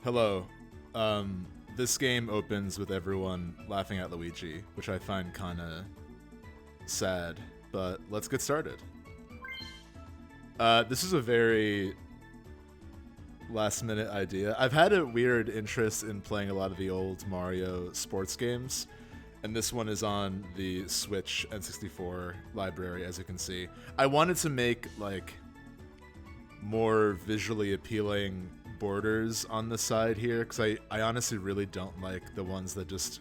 Hello. This game opens with everyone laughing at Luigi, which I find kinda sad, but let's get started. This is a very last minute idea. I've had a weird interest in playing a lot of the old Mario sports games, and this one is on the Switch N64 library, as you can see. I wanted to make, like, more visually appealing borders on the side here, because I honestly really don't like the ones that just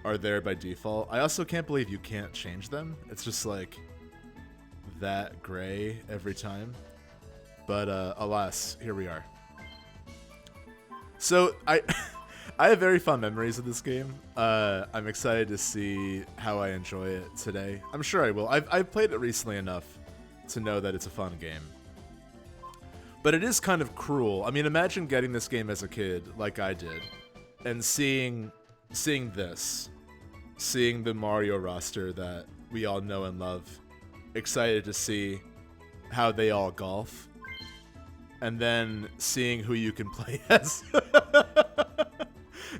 are there by default. I also can't believe you can't change them. It's just like that gray every time. But alas, here we are. So I I have very fond memories of this game. I'm excited to see how I enjoy it today. I'm sure I will. I've played it recently enough to know that it's a fun game. But it is kind of cruel. I mean, imagine getting this game as a kid, like I did, and seeing this, seeing the Mario roster that we all know and love, excited to see how they all golf, and then seeing who you can play as.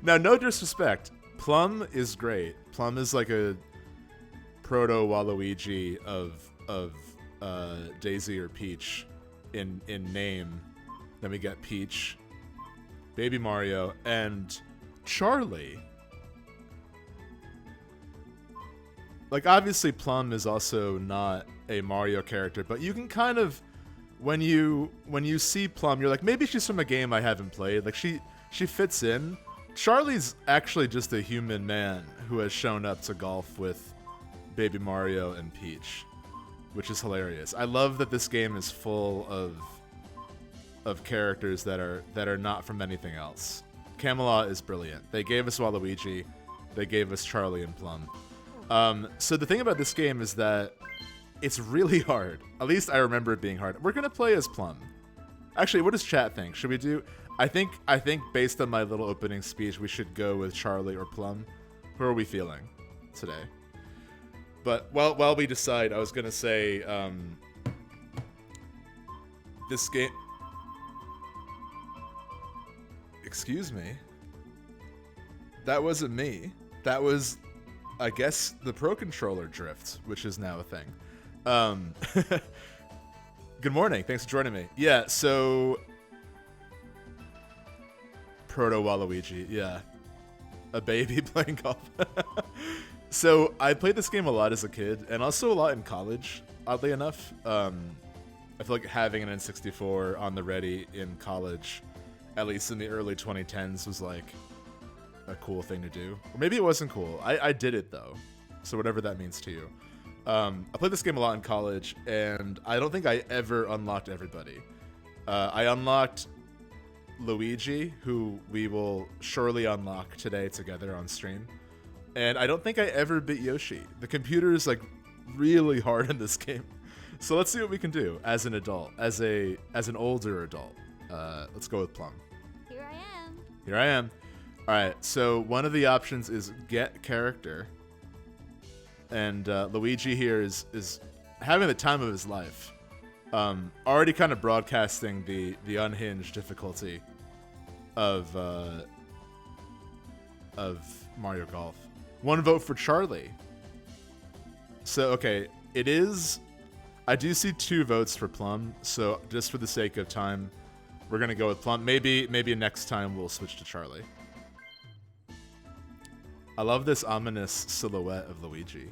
Now, no disrespect, Plum is great. Plum is like a proto Waluigi of Daisy or Peach. In name. Then we get Peach, Baby Mario, and Charlie. Like, obviously Plum is also not a Mario character, but you can kind of, when you see Plum, you're like, maybe she's from a game I haven't played. Like, she fits in. Charlie's actually just a human man who has shown up to golf with Baby Mario and Peach, which is hilarious. I love that this game is full of characters that are not from anything else. Camelot is brilliant. They gave us Waluigi, they gave us Charlie and Plum. So the thing about this game is that it's really hard. At least I remember it being hard. We're gonna play as Plum. Actually, what does chat think? Should we do? I think based on my little opening speech, we should go with Charlie or Plum. Who are we feeling today? But while we decide, I was gonna say, this game. Excuse me. That wasn't me. That was, I guess, the Pro Controller drift, which is now a thing. Good morning. Thanks for joining me. Yeah. So, Proto Waluigi. Yeah, a baby playing golf. So I played this game a lot as a kid, and also a lot in college, oddly enough. I feel like having an N64 on the ready in college, at least in the early 2010s, was like a cool thing to do. Or maybe it wasn't cool. I did it, though, so whatever that means to you. I played this game a lot in college, and I don't think I ever unlocked everybody. I unlocked Luigi, who we will surely unlock today together on stream. And I don't think I ever beat Yoshi. The computer is, like, really hard in this game. So let's see what we can do as an adult, as an older adult. Let's go with Plum. Here I am. Here I am. All right, so one of the options is get character. And Luigi here is having the time of his life. Already kind of broadcasting the unhinged difficulty of Mario Golf. One vote for Charlie. So, okay, it is... I do see 2 votes for Plum, so just for the sake of time, we're going to go with Plum. Maybe next time we'll switch to Charlie. I love this ominous silhouette of Luigi.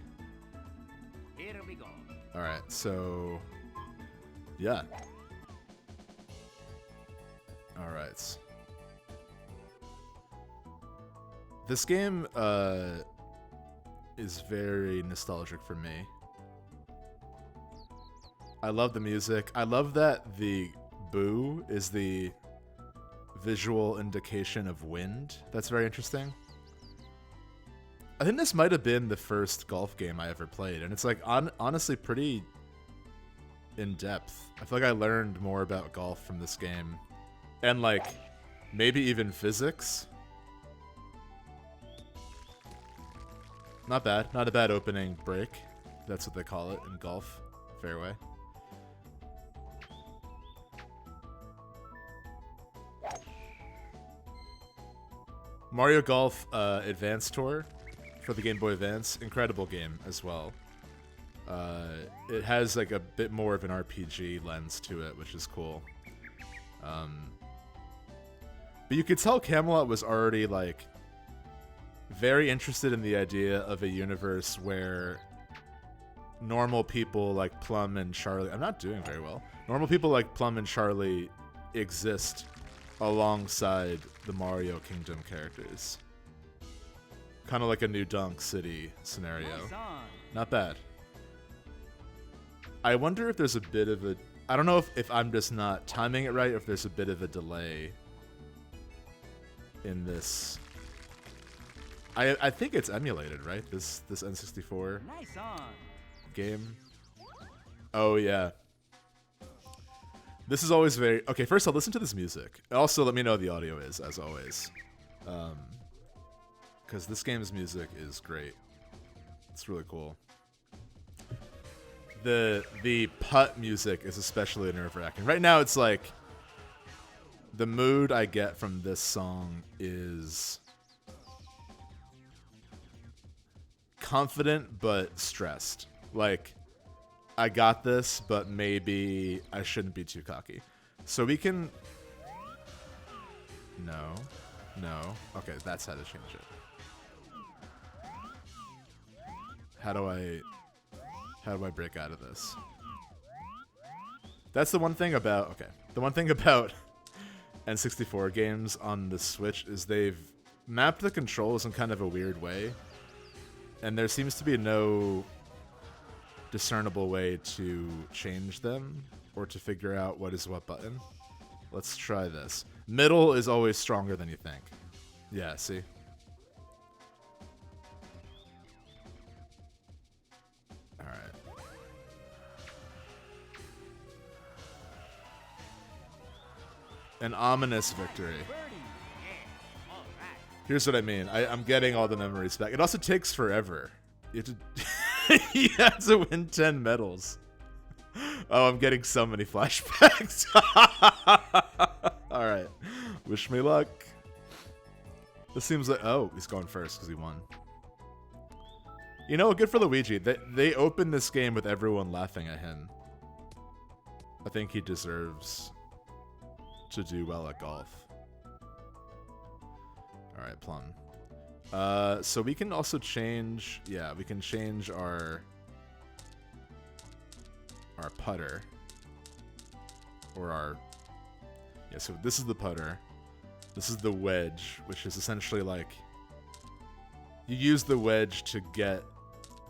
Here we go. Alright, so... yeah. Alright. This game, is very nostalgic for me. I love the music. I love that the boo is the visual indication of wind. That's very interesting. I think this might have been the first golf game I ever played, and it's like honestly pretty in depth. I feel like I learned more about golf from this game, and like maybe even physics. Not bad. Not a bad opening break. That's what they call it in golf. Fairway. Mario Golf Advance Tour for the Game Boy Advance, incredible game as well. It has like a bit more of an RPG lens to it, which is cool. But you could tell Camelot was already like very interested in the idea of a universe where normal people like Plum and Charlie, I'm not doing very well. Normal people like Plum and Charlie exist alongside the Mario Kingdom characters. Kind of like a New Donk City scenario. Nice on. Not bad. I wonder if there's a bit of a... I don't know if I'm just not timing it right, or if there's a bit of a delay in this. I think it's emulated, right? This N64 Nice on. game. Oh, yeah. This is always very... Okay, first I'll listen to this music. Also, let me know how the audio is, as always. Because this game's music is great. It's really cool. The putt music is especially nerve-wracking. Right now, it's like... The mood I get from this song is... confident, but stressed. Like... I got this, but maybe I shouldn't be too cocky. So we can... No. Okay, that's how to change it. How do I break out of this? That's the one thing about... Okay. The one thing about N64 games on the Switch is they've mapped the controls in kind of a weird way. And there seems to be no discernible way to change them or to figure out what is what button. Let's try this. Middle is always stronger than you think. Yeah, see? Alright. An ominous victory. Birdie. Yeah. All right. Here's what I mean. I'm getting all the memories back. It also takes forever. You have to... You have to win 10 medals. Oh, I'm getting so many flashbacks. Alright. Wish me luck. This seems like... Oh, he's going first because he won. You know, good for Luigi. They opened this game with everyone laughing at him. I think he deserves to do well at golf. Alright, Plum. So we can also change... Yeah, we can change our putter. Or our... Yeah, so this is the putter. This is the wedge, which is essentially like... You use the wedge to get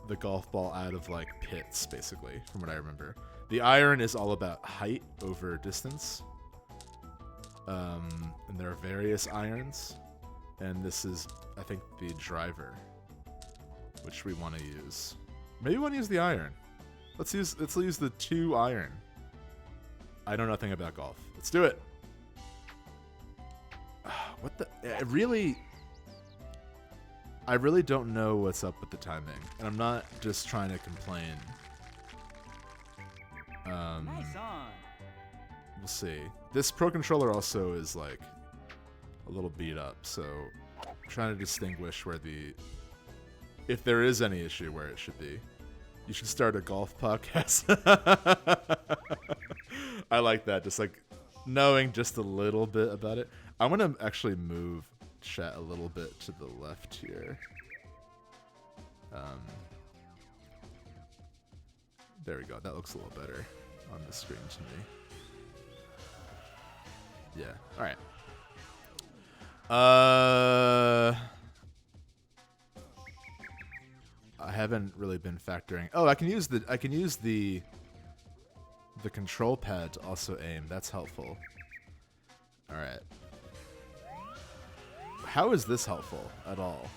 the golf ball out of, like, pits, basically, from what I remember. The iron is all about height over distance. And there are various irons. And this is, I think, the driver, which we want to use. Maybe we want to use the iron. Let's use the 2 iron. I know nothing about golf. Let's do it. What the? I really don't know what's up with the timing, and I'm not just trying to complain. Nice on. We'll see. This Pro Controller also is like a little beat up, so I'm trying to distinguish where if there is any issue, where it should be. You should start a golf podcast. I like that, just like knowing just a little bit about it. I'm gonna actually move chat a little bit to the left here. There we go. That looks a little better on the screen to me. Yeah. All right. I haven't really been factoring. Oh, I can use the control pad to also aim. That's helpful. All right. How is this helpful at all?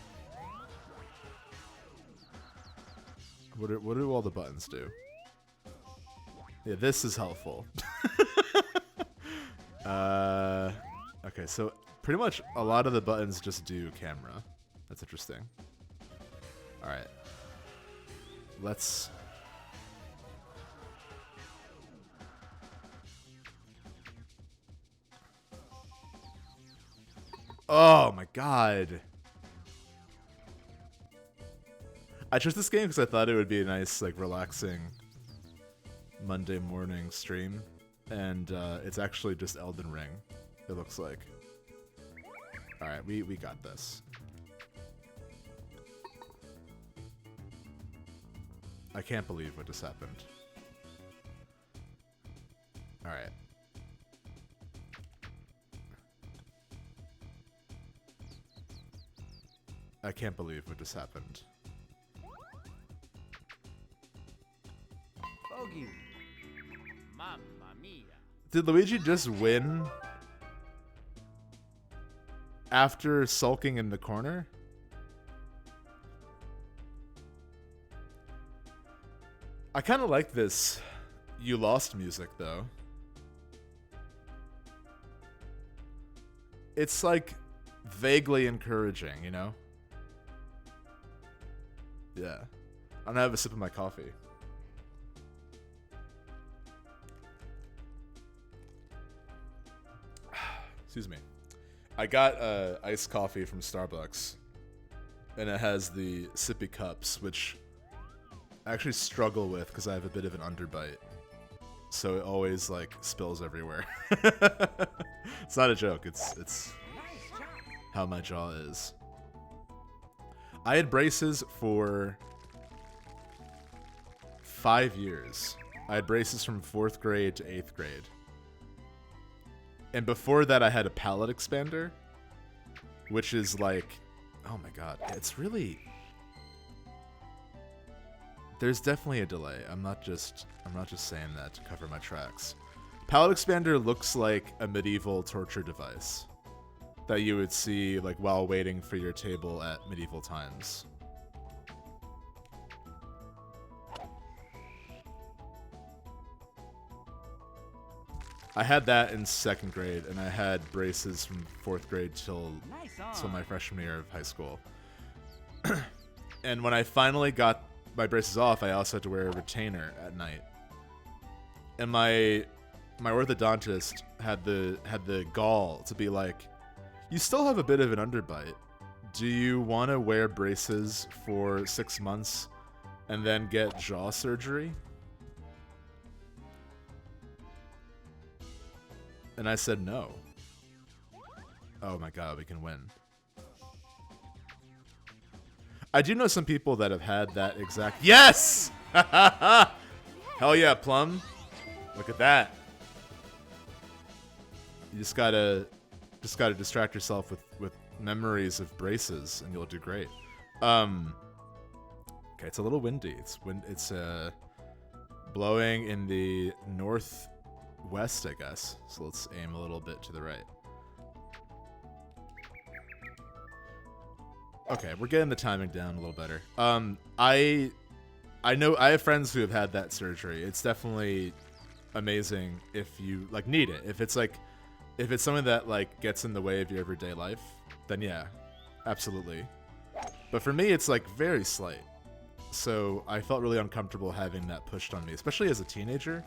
What do all the buttons do? Yeah, this is helpful. Okay, so pretty much a lot of the buttons just do camera. That's interesting. All right. Let's... Oh my god. I chose this game because I thought it would be a nice, like, relaxing Monday morning stream. And it's actually just Elden Ring, it looks like. Alright, we got this. I can't believe what just happened. Alright. I can't believe what just happened. Bogey. Mamma mia. Did Luigi just win after sulking in the corner? I kind of like this "You Lost" music, though. It's like vaguely encouraging, you know? Yeah. I'm gonna have a sip of my coffee. Excuse me. I got iced coffee from Starbucks, and it has the sippy cups, which I actually struggle with because I have a bit of an underbite. So it always, like, spills everywhere. It's not a joke. It's how my jaw is. I had braces for 5 years. I had braces from 4th grade to 8th grade. And before that, I had a palate expander, which is like, oh my god, it's really... There's definitely a delay. I'm not just saying that to cover my tracks. Palate expander looks like a medieval torture device that you would see, like, while waiting for your table at medieval times. I had that in 2nd grade, and I had braces from 4th grade till my freshman year of high school. And when I finally got my braces off, I also had to wear a retainer at night. And my orthodontist had the gall to be like, "You still have a bit of an underbite. Do you want to wear braces for 6 months and then get jaw surgery?" And I said no. Oh my god, we can win. I do know some people that have had that exact... Yes! Hell yeah, Plum. Look at that. You just gotta distract yourself with memories of braces, and you'll do great. Okay, it's a little windy. It's blowing in the northwest, I guess. So let's aim a little bit to the right. Okay, we're getting the timing down a little better. I know I have friends who have had that surgery. It's definitely amazing if you, like, need it. If it's something that, like, gets in the way of your everyday life, then yeah, absolutely. But for me, it's, like, very slight. So I felt really uncomfortable having that pushed on me, especially as a teenager.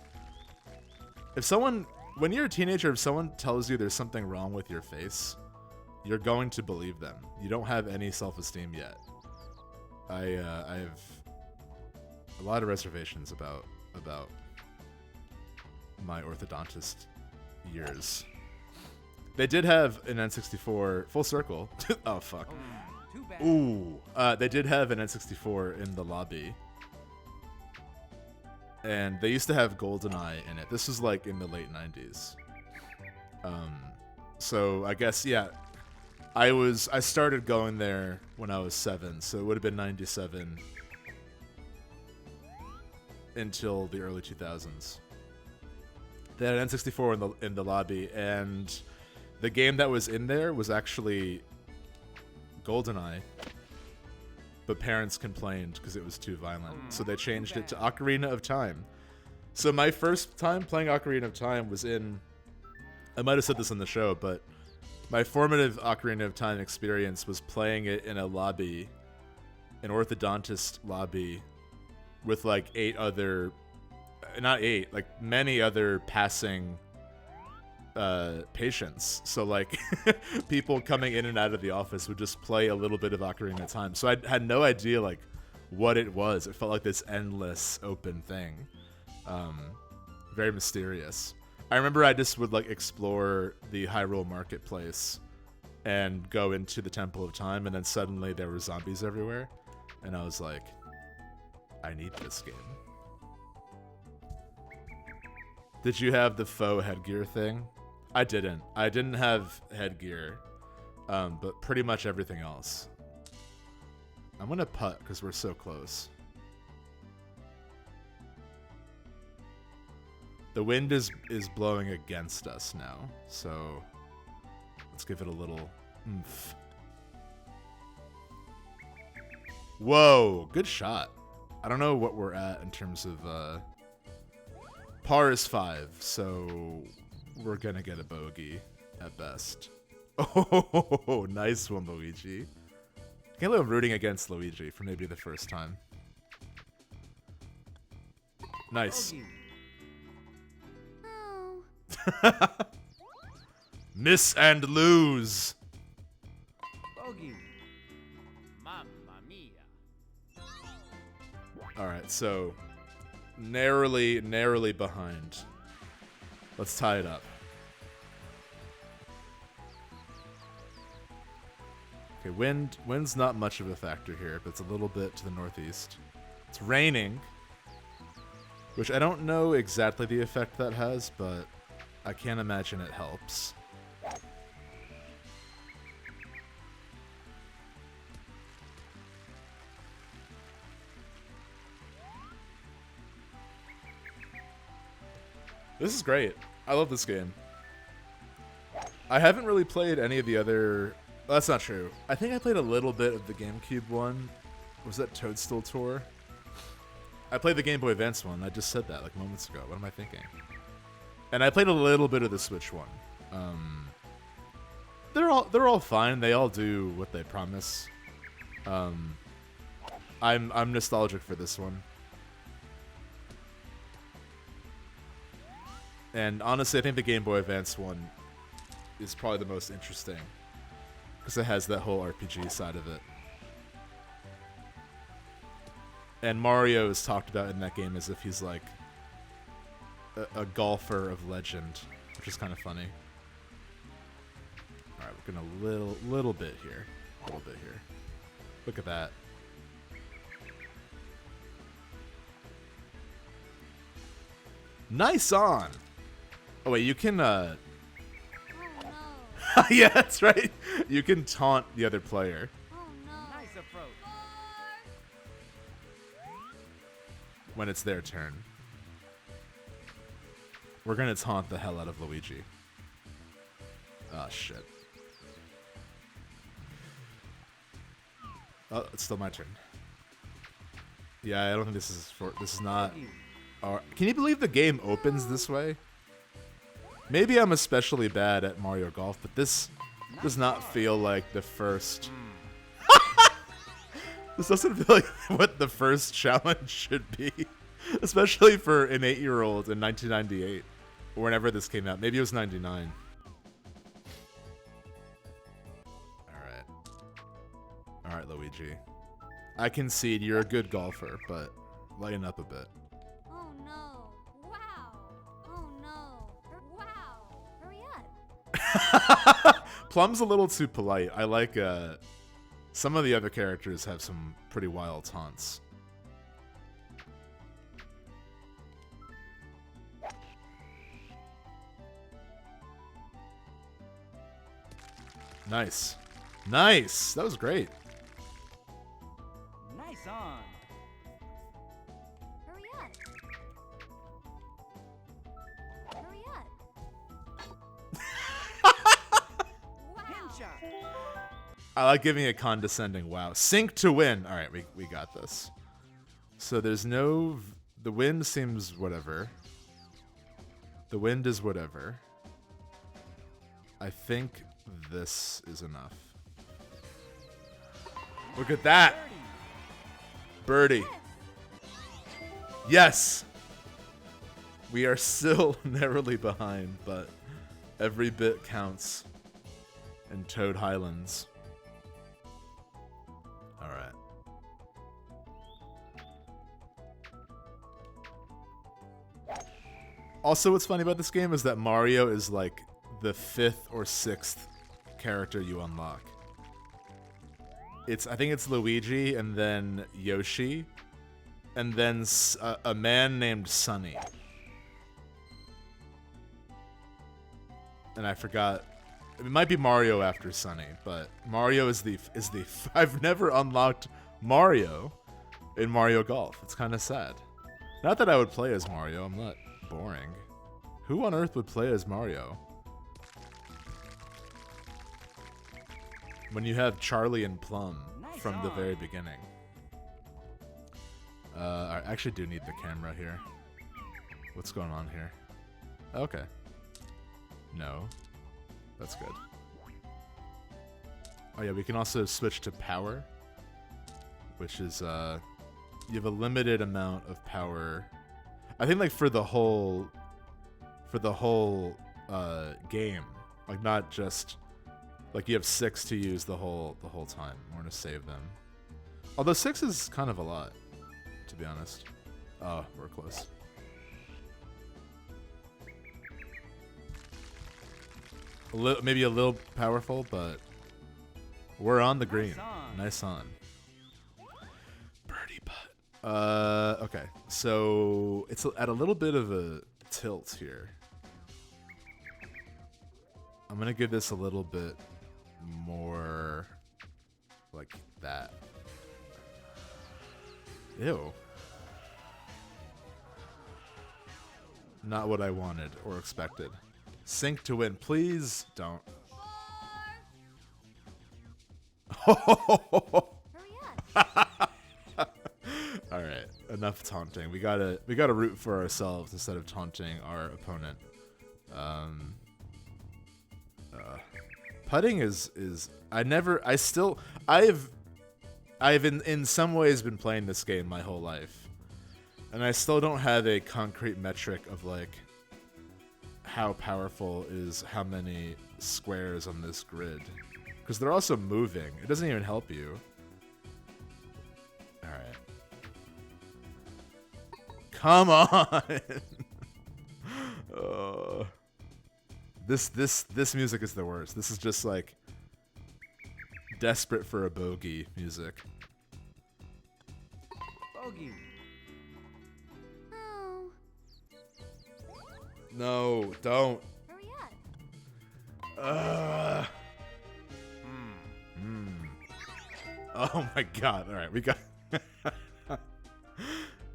When you're a teenager, if someone tells you there's something wrong with your face, you're going to believe them. You don't have any self-esteem yet. I have a lot of reservations about my orthodontist years. They did have an N64 full circle. Oh fuck. Too bad. Ooh. They did have an N64 in the lobby. And they used to have GoldenEye in it. This was like in the late 90s. So I guess, yeah. I started going there when I was 7, so it would have been 97 until the early 2000s. They had an N64 in the lobby, and the game that was in there was actually GoldenEye, but parents complained because it was too violent, so they changed it to Ocarina of Time. So my first time playing Ocarina of Time was in... I might have said this on the show, but my formative Ocarina of Time experience was playing it in a lobby, an orthodontist lobby, with like many other passing patience. So like people coming in and out of the office would just play a little bit of Ocarina of Time. So I had no idea like what it was. It felt like this endless open thing. Very mysterious. I remember I just would like explore the Hyrule Marketplace and go into the Temple of Time, and then suddenly there were zombies everywhere, and I was like, I need this game. Did you have the faux headgear thing? I didn't. I didn't have headgear, but pretty much everything else. I'm gonna putt because we're so close. The wind is blowing against us now, so let's give it a little oomph. Whoa, good shot. I don't know what we're at in terms of par is 5, so we're gonna get a bogey at best. Oh, nice one, Luigi. I can't believe I'm rooting against Luigi for maybe the first time. Nice. Miss and lose. Bogey. Mamma mia. All right, so narrowly behind. Let's tie it up. Okay, wind's not much of a factor here, but it's a little bit to the northeast. It's raining, which I don't know exactly the effect that has, but I can't imagine it helps. This is great. I love this game. I haven't really played any of the other... Well, that's not true. I think I played a little bit of the GameCube one. Was that Toadstool Tour? I played the Game Boy Advance one. I just said that like moments ago. What am I thinking? And I played a little bit of the Switch one. They're all fine. They all do what they promise. I'm nostalgic for this one. And honestly, I think the Game Boy Advance one is probably the most interesting because it has that whole RPG side of it. And Mario is talked about in that game as if he's like a golfer of legend, which is kind of funny. All right, we're gonna little bit here, Look at that. Nice on. Oh wait, you can Oh no. yeah, that's right. You can taunt the other player. Oh no. Nice approach. When it's their turn. We're gonna taunt the hell out of Luigi. Oh shit. Oh, it's still my turn. Yeah, I don't think this is not. Can you believe the game opens this way? Maybe I'm especially bad at Mario Golf, but this does not feel like the first. This doesn't feel like what the first challenge should be, especially for an 8-year-old in 1998, or whenever this came out. Maybe it was 99. All right, Luigi. I concede you're a good golfer, but lighten up a bit. Oh no. Wow. Oh no. Wow. Hurry up. Plum's a little too polite. I like some of the other characters have some pretty wild taunts. Nice. Nice. That was great. Nice on. Hurry up. Hurry up. Wow. Pin shot. I like giving a condescending wow. Sink to win. All right, we got this. So there's no... The wind seems whatever. The wind is whatever. I think this is enough. Look at that. Birdie. Yes. We are still narrowly behind, but Every bit counts in Toad Highlands. Alright. Also, what's funny about this game is that Mario is like the 5th or 6th character you unlock. I think it's Luigi, and then Yoshi, and then a man named Sunny. And I forgot. It might be Mario after Sunny, but Mario is the. I've never unlocked Mario in Mario Golf. It's kind of sad. Not that I would play as Mario. I'm not boring. Who on earth would play as Mario? When you have Charlie and Plum from the very beginning. I actually do need the camera here. What's going on here? Okay. No. That's good. Oh yeah, we can also switch to power. Which is, you have a limited amount of power. I think like for the whole game. Like not just... Like, you have 6 to use the whole time. We're gonna save them. Although 6 is kind of a lot, to be honest. Oh, we're close. Maybe a little powerful, but we're on the green. Nice on. Birdie putt. Okay. So, it's at a little bit of a tilt here. I'm gonna give this a little bit more like that. Ew. Not what I wanted or expected. Sink to win. Please don't. Hurry up. Alright, enough taunting. We gotta root for ourselves instead of taunting our opponent. Putting is I've in some ways been playing this game my whole life, and I still don't have a concrete metric of like how powerful is how many squares on this grid, because they're also moving. It doesn't even help you. All right, come on. This music is the worst. This is just like desperate for a bogey music. Bogey. Oh, No, don't. hurry up. Oh my god. All right, we got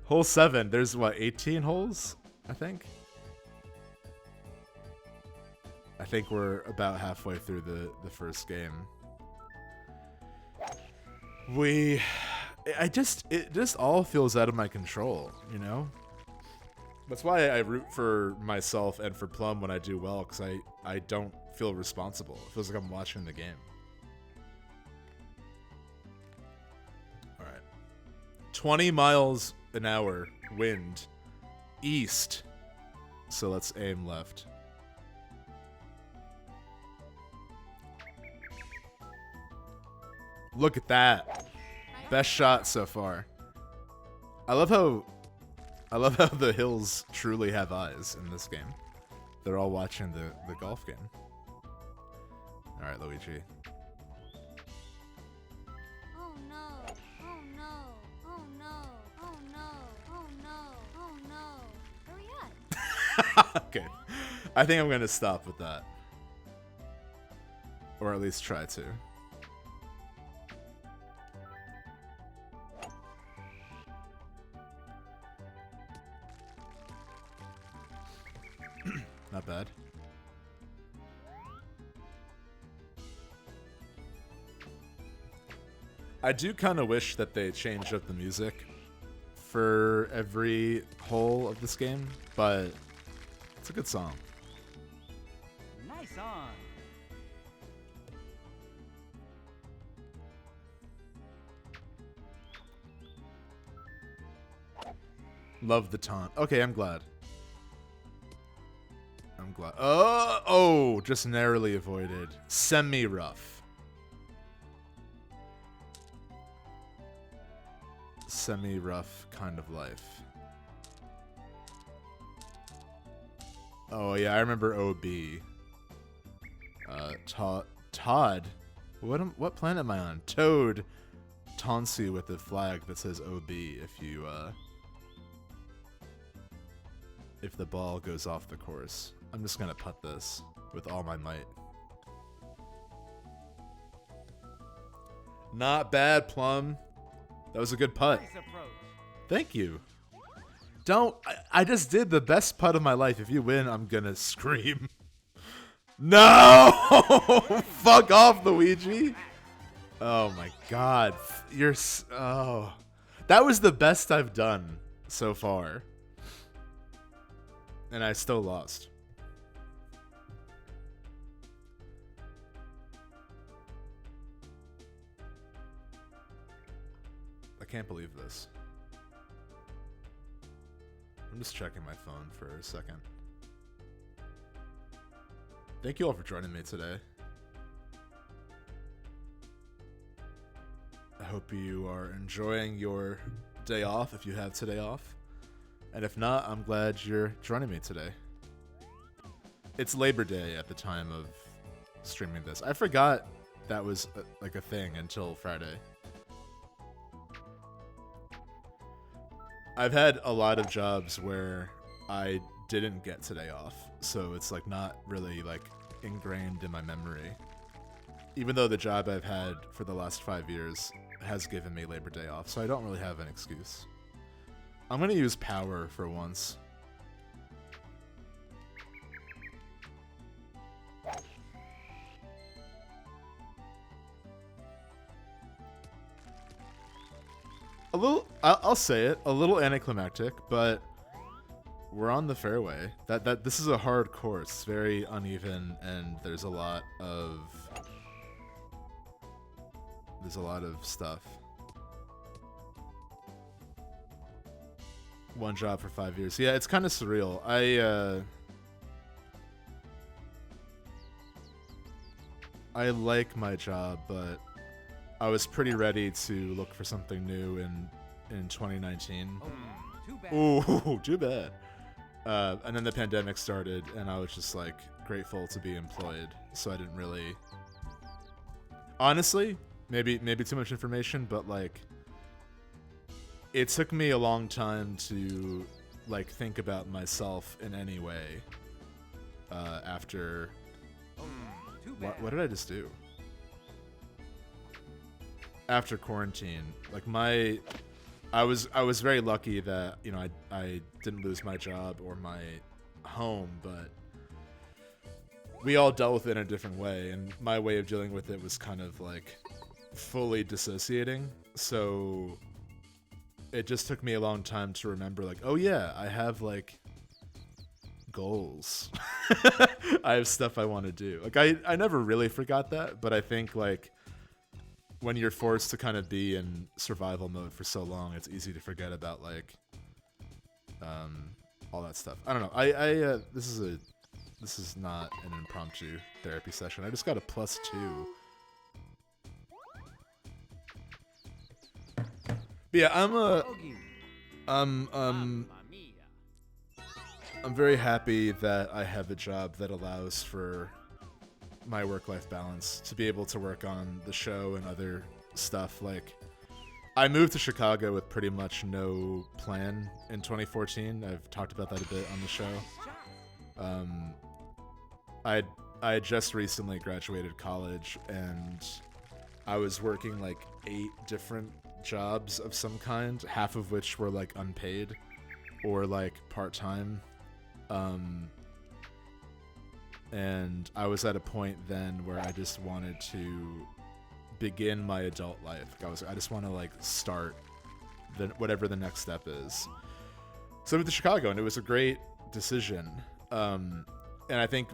hole 7. There's what, 18 holes, I think? I think we're about halfway through the first game. It just all feels out of my control, you know? That's why I root for myself and for Plum when I do well, because I don't feel responsible. It feels like I'm watching the game. Alright. 20 miles an hour wind east. So let's aim left. Look at that. Best shot so far. I love how the hills truly have eyes in this game. They're all watching the golf game. Alright, Luigi. Oh no. Oh no. Oh no. Oh no. Oh no. Oh no. Hurry up. Okay. I think I'm gonna stop with that. Or at least try to. Not bad. I do kind of wish that they changed up the music for every hole of this game, but it's a good song. Nice on. Love the taunt. Okay, I'm glad. Oh, just narrowly avoided. Semi-rough. Semi-rough kind of life. Oh yeah, I remember OB. Todd. What planet am I on? Toad taunts you with a flag that says OB if the ball goes off the course. I'm just gonna putt this with all my might. Not bad, Plum. That was a good putt. Nice approach. Thank you. I just did the best putt of my life. If you win, I'm gonna scream. No! Fuck off, Luigi. Oh my god. Oh. That was the best I've done so far. And I still lost. I can't believe this. I'm just checking my phone for a second. Thank you all for joining me today. I hope you are enjoying your day off if you have today off. And if not, I'm glad you're joining me today. It's Labor Day at the time of streaming this. I forgot that was like a thing until Friday. I've had a lot of jobs where I didn't get today off, so it's like not really like ingrained in my memory. Even though the job I've had for the last 5 years has given me Labor Day off, so I don't really have an excuse. I'm gonna use power for once. I'll say it, a little anticlimactic, but we're on the fairway. This is a hard course. It's very uneven, and there's a lot of stuff. One job for 5 years. Yeah, it's kind of surreal. I like my job, but I was pretty ready to look for something new in 2019. Too bad. Ooh, too bad. And then the pandemic started, and I was just like grateful to be employed. So I didn't really, honestly, maybe too much information, but like it took me a long time to like think about myself in any way. After Too bad. what did I just do? After quarantine, like I was very lucky that, you know, I didn't lose my job or my home, but we all dealt with it in a different way, and my way of dealing with it was kind of like fully dissociating. So it just took me a long time to remember, like, oh yeah, I have like goals. I have stuff I want to do. Like I never really forgot that, but I think like when you're forced to kind of be in survival mode for so long, it's easy to forget about like all that stuff. I don't know. This is not an impromptu therapy session. I just got a +2. But yeah, Bogey. I'm very happy that I have a job that allows for my work-life balance, to be able to work on the show and other stuff. Like, I moved to Chicago with pretty much no plan in 2014. I've talked about that a bit on the show. I had just recently graduated college, and I was working like 8 different jobs of some kind, half of which were like unpaid or like part-time. And I was at a point then where I just wanted to begin my adult life. I just want to like start whatever the next step is. So I moved to Chicago, and it was a great decision. And I think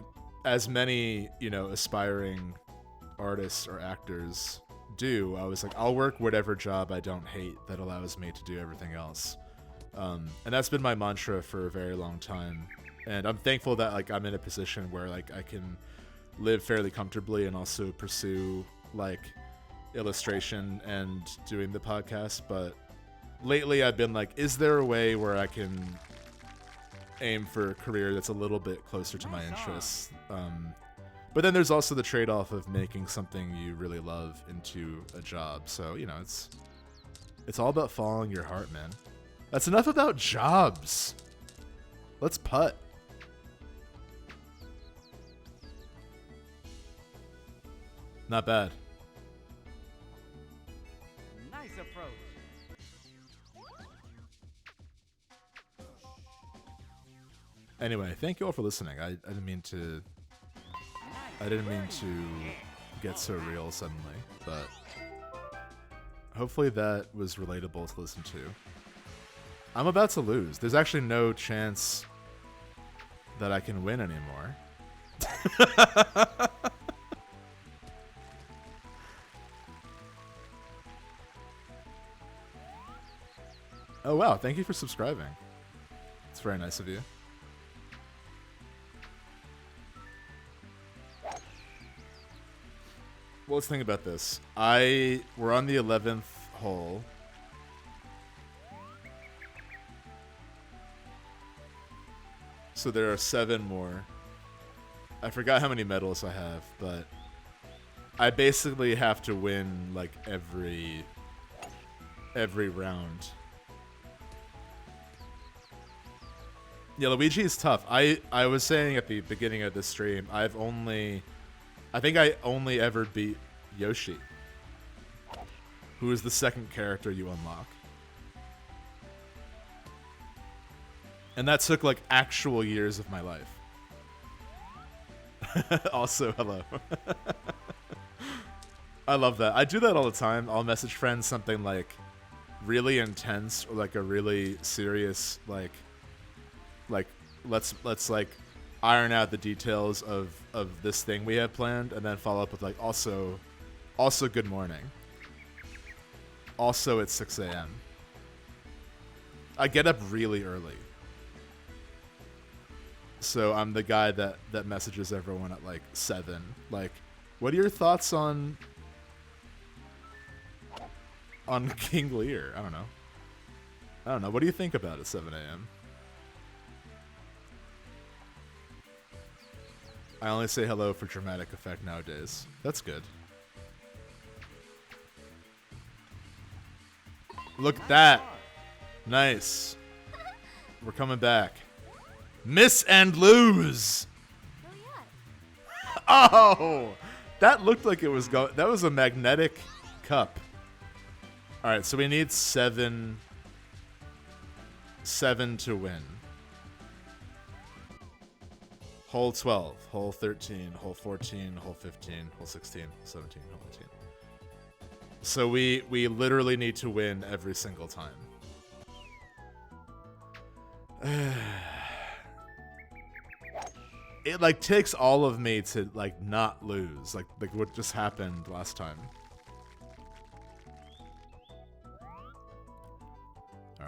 as many, you know, aspiring artists or actors do, I was like, I'll work whatever job I don't hate that allows me to do everything else. And that's been my mantra for a very long time. And I'm thankful that like I'm in a position where like I can live fairly comfortably and also pursue like illustration and doing the podcast. But lately I've been like, is there a way where I can aim for a career that's a little bit closer to my interests? But then there's also the trade-off of making something you really love into a job. So, you know, it's all about following your heart, man. That's enough about jobs. Let's putt. Not bad. Nice approach. Anyway, thank you all for listening. I didn't mean to get so real suddenly, but hopefully that was relatable to listen to. I'm about to lose. There's actually no chance that I can win anymore. Oh wow, thank you for subscribing. It's very nice of you. Well, let's think about this. We're on the 11th hole. So there are 7 more. I forgot how many medals I have, but I basically have to win like every round. Yeah, Luigi is tough. I was saying at the beginning of the stream, I think I only ever beat Yoshi, who is the second character you unlock. And that took like actual years of my life. Also, hello. I love that. I do that all the time. I'll message friends something like really intense or like a really serious like let's like iron out the details of this thing we have planned, and then follow up with like also good morning. Also it's 6 a.m. I get up really early. So I'm the guy that messages everyone at like 7. Like, what are your thoughts on King Lear? I don't know. What do you think about it, 7 a.m.? I only say hello for dramatic effect nowadays. That's good. Look at that. Nice. We're coming back. Miss and lose. Oh, that looked like it was that was a magnetic cup. All right, so we need 7 to win. Hole 12, hole 13, hole 14, hole 15, hole 16, hole 17, hole 18. So we literally need to win every single time. It like takes all of me to like not lose, like what just happened last time. All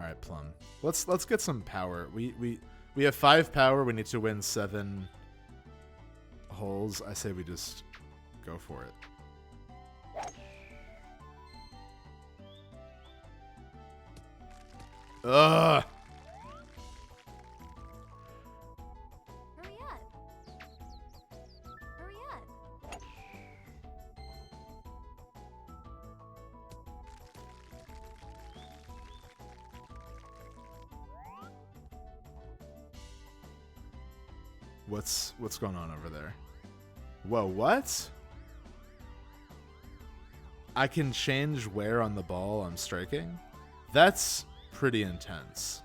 right, Plum. Let's get some power. We have 5 power. We need to win 7 holes. I say we just go for it. Ugh. Hurry up. Hurry up. What's going on over there? Whoa, what? I can change where on the ball I'm striking? That's pretty intense.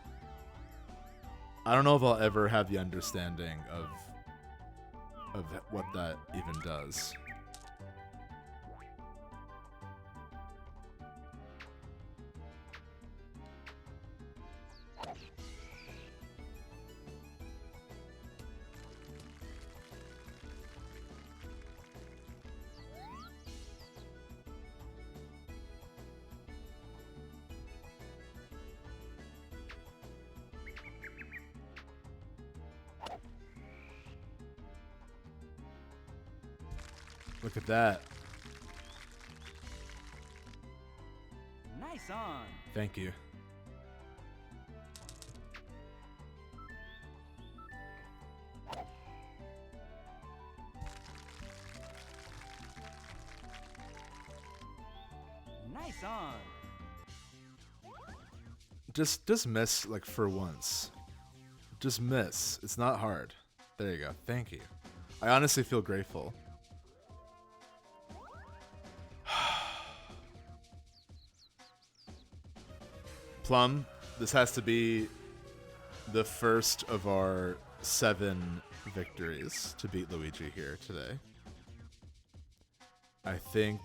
I don't know if I'll ever have the understanding of what that even does. Look at that. Nice on. Thank you. Nice on. Just miss, like, for once. Just miss. It's not hard. There you go. Thank you. I honestly feel grateful. Plum, this has to be the first of our 7 victories to beat Luigi here today. I think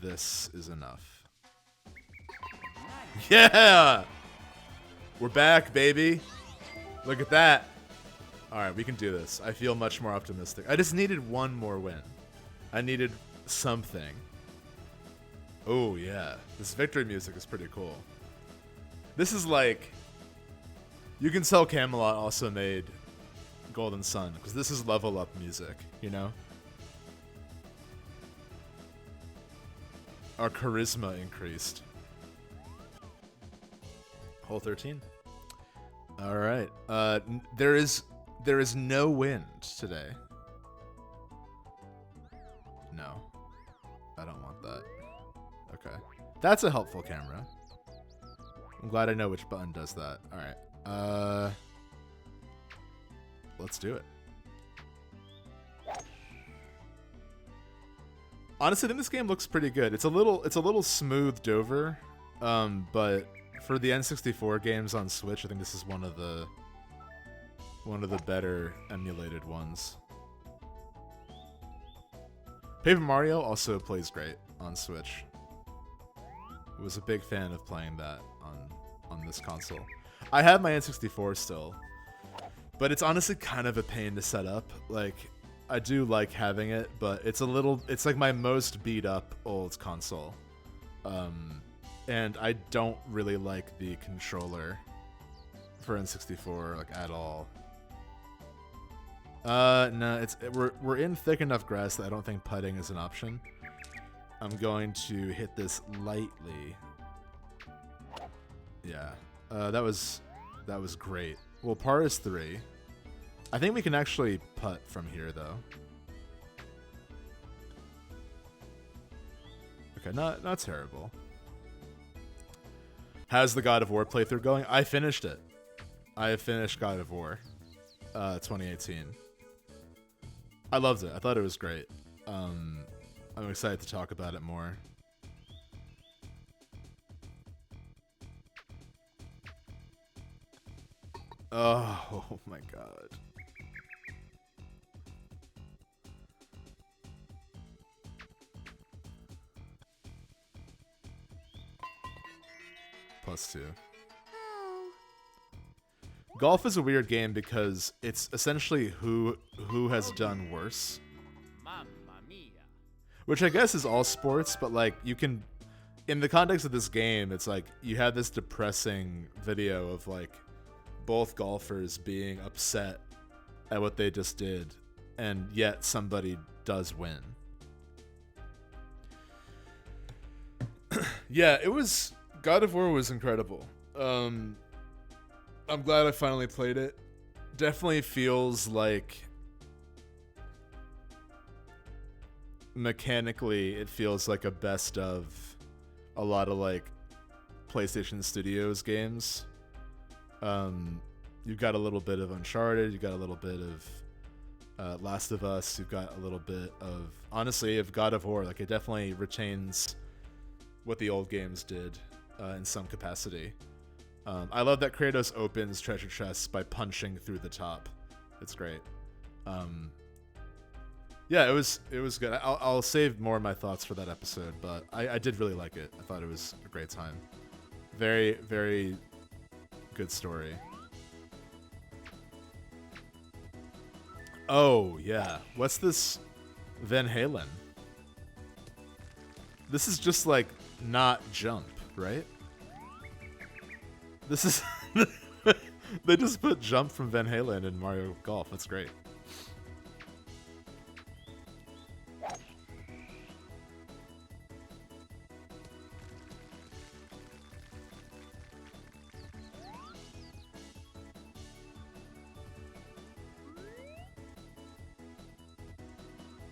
this is enough. Yeah! We're back, baby. Look at that. Alright, we can do this. I feel much more optimistic. I just needed one more win. I needed something. Oh, yeah. This victory music is pretty cool. This is like... You can tell Camelot also made Golden Sun, because this is level up music, you know? Our charisma increased. Hole 13. All right. There is no wind today. No. I don't want that. Okay. That's a helpful camera. I'm glad I know which button does that. All right. Let's do it. Honestly, I think this game looks pretty good. It's a little smoothed over, but for the N64 games on Switch, I think this is one of the better emulated ones. Paper Mario also plays great on Switch. I was a big fan of playing that on this console. I have my N64 still, but it's honestly kind of a pain to set up. Like, I do like having it, but it's like my most beat up old console. And I don't really like the controller for N64 like at all. No, we're in thick enough grass that I don't think putting is an option. I'm going to hit this lightly. Yeah, that was great. Well, par is 3. I think we can actually putt from here, though. Okay, not terrible. How's the God of War playthrough going? I finished it. I have finished God of War 2018. I loved it. I thought it was great. I'm excited to talk about it more. Oh my god. +2. Oh. Golf is a weird game because it's essentially who has done worse. Mamma mia. Which I guess is all sports, but like you can, in the context of this game, it's like you have this depressing video of like both golfers being upset at what they just did, and yet somebody does win. Yeah, God of War was incredible. I'm glad I finally played it. Definitely feels like mechanically it feels like a best of a lot of like PlayStation Studios games. You've got a little bit of Uncharted, you've got a little bit of Last of Us, you've got a little bit of, honestly, of God of War. Like, it definitely retains what the old games did in some capacity. I love that Kratos opens treasure chests by punching through the top. It's great. Yeah, it was good. I'll save more of my thoughts for that episode, but I did really like it. I thought it was a great time. Very, very good story. Oh, yeah. What's this Van Halen? This is just like not jump, right? This is... They just put jump from Van Halen in Mario Golf. That's great.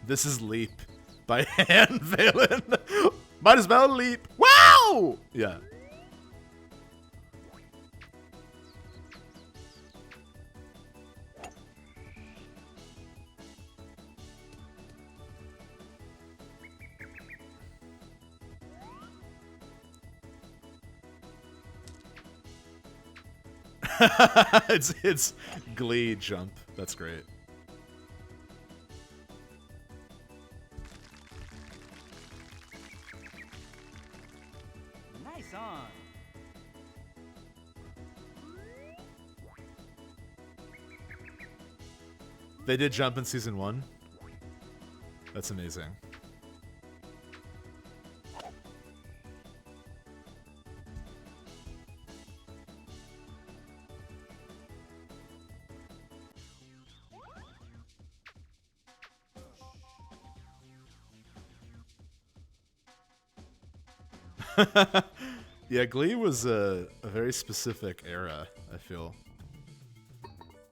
This is Leap by Han Valen. Might as well leap. Wow! Yeah. it's Glee jump. That's great. Nice on. They did jump in season 1. That's amazing. Yeah, Glee was a very specific era, I feel.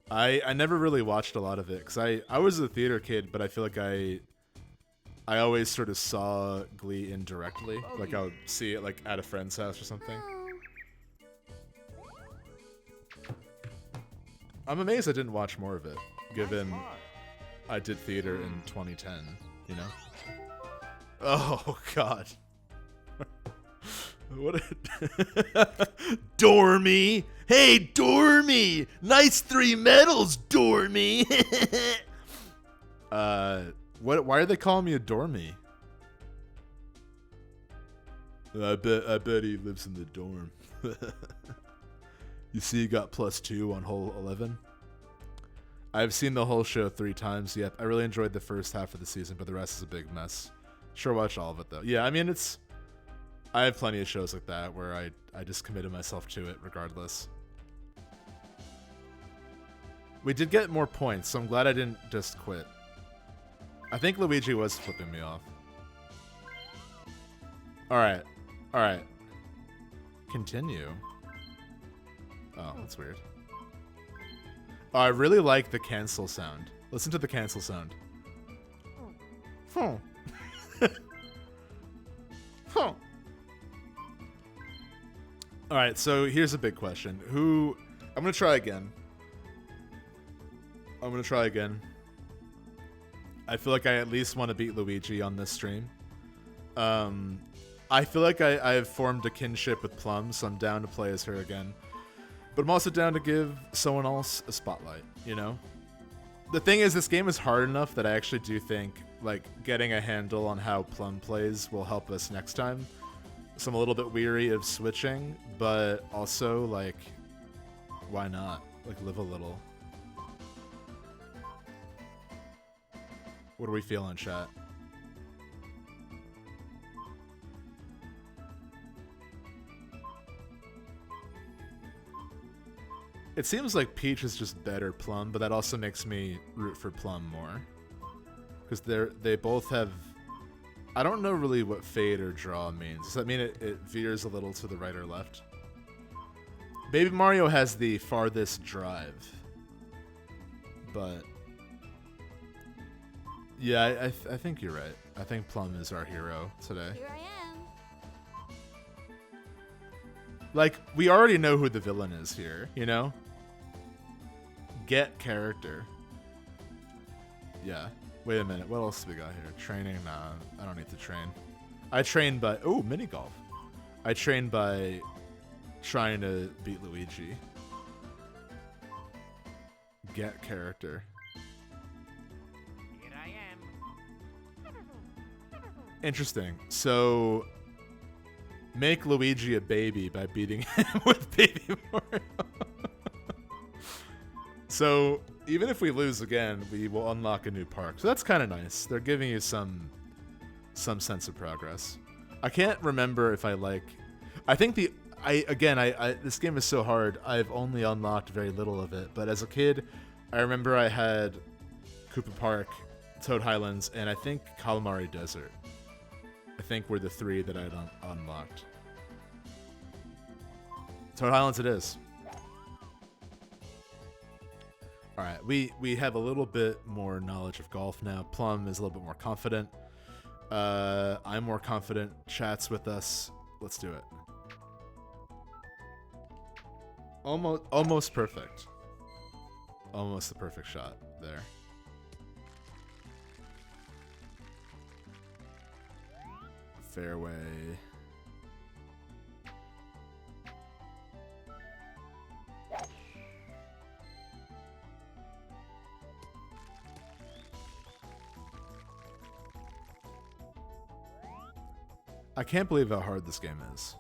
I never really watched a lot of it because I was a theater kid, but I feel like I always sort of saw Glee indirectly. Like I would see it like at a friend's house or something. I'm amazed I didn't watch more of it, given I did theater in 2010, you know? Oh, God. What a... Dormy! Hey, Dormy! Nice 3 medals, Dormy! Why are they calling me a Dormy? I bet he lives in the dorm. You see, you got +2 on hole 11. I've seen the whole show 3 times. Yep, I really enjoyed the first half of the season, but the rest is a big mess. Sure, watched all of it though. Yeah, I mean I have plenty of shows like that where I just committed myself to it regardless. We did get more points, so I'm glad I didn't just quit. I think Luigi was flipping me off. Alright. Alright. Continue. Oh, that's weird. Oh, I really like the cancel sound. Listen to the cancel sound. Huh. Huh. Alright, so here's a big question. I'm gonna try again. I feel like I at least want to beat Luigi on this stream. I feel like I have formed a kinship with Plum, so I'm down to play as her again. But I'm also down to give someone else a spotlight, you know? The thing is, this game is hard enough that I actually do think, like, getting a handle on how Plum plays will help us next time. So I'm a little bit weary of switching, but also, like, why not? Like, live a little. What do we feel in chat? It seems like Peach is just better Plum, but that also makes me root for Plum more. Because they both have... I don't know really what fade or draw means. Does that mean it veers a little to the right or left? Baby Mario has the farthest drive. But... yeah, I think you're right. I think Plum is our hero today. Here I am. Like, we already know who the villain is here, you know? Get character. Yeah. Wait a minute. What else do we got here? Training? Nah, I don't need to train. I train by... oh, mini golf. I train by trying to beat Luigi. Get character. Here I am. Interesting. So... make Luigi a baby by beating him with Baby Mario. So, even if we lose again, we will unlock a new park. So that's kind of nice. They're giving you some sense of progress. I can't remember if I like... I think this game is so hard, I've only unlocked very little of it. But as a kid, I remember I had Koopa Park, Toad Highlands, and I think Calamari Desert. I think were the 3 that I'd unlocked. Toad Highlands it is. All right, we have a little bit more knowledge of golf now. Plum is a little bit more confident. I'm more confident. Chat's with us. Let's do it. Almost perfect. Almost the perfect shot there. Fairway. I can't believe how hard this game is.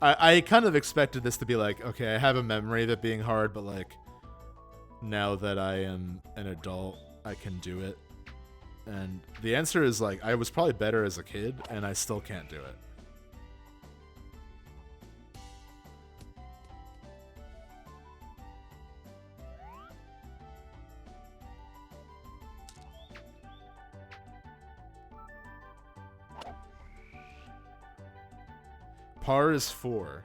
I kind of expected this to be like, okay, I have a memory of it being hard, but like, now that I am an adult, I can do it. And the answer is like, I was probably better as a kid, and I still can't do it. Par is 4.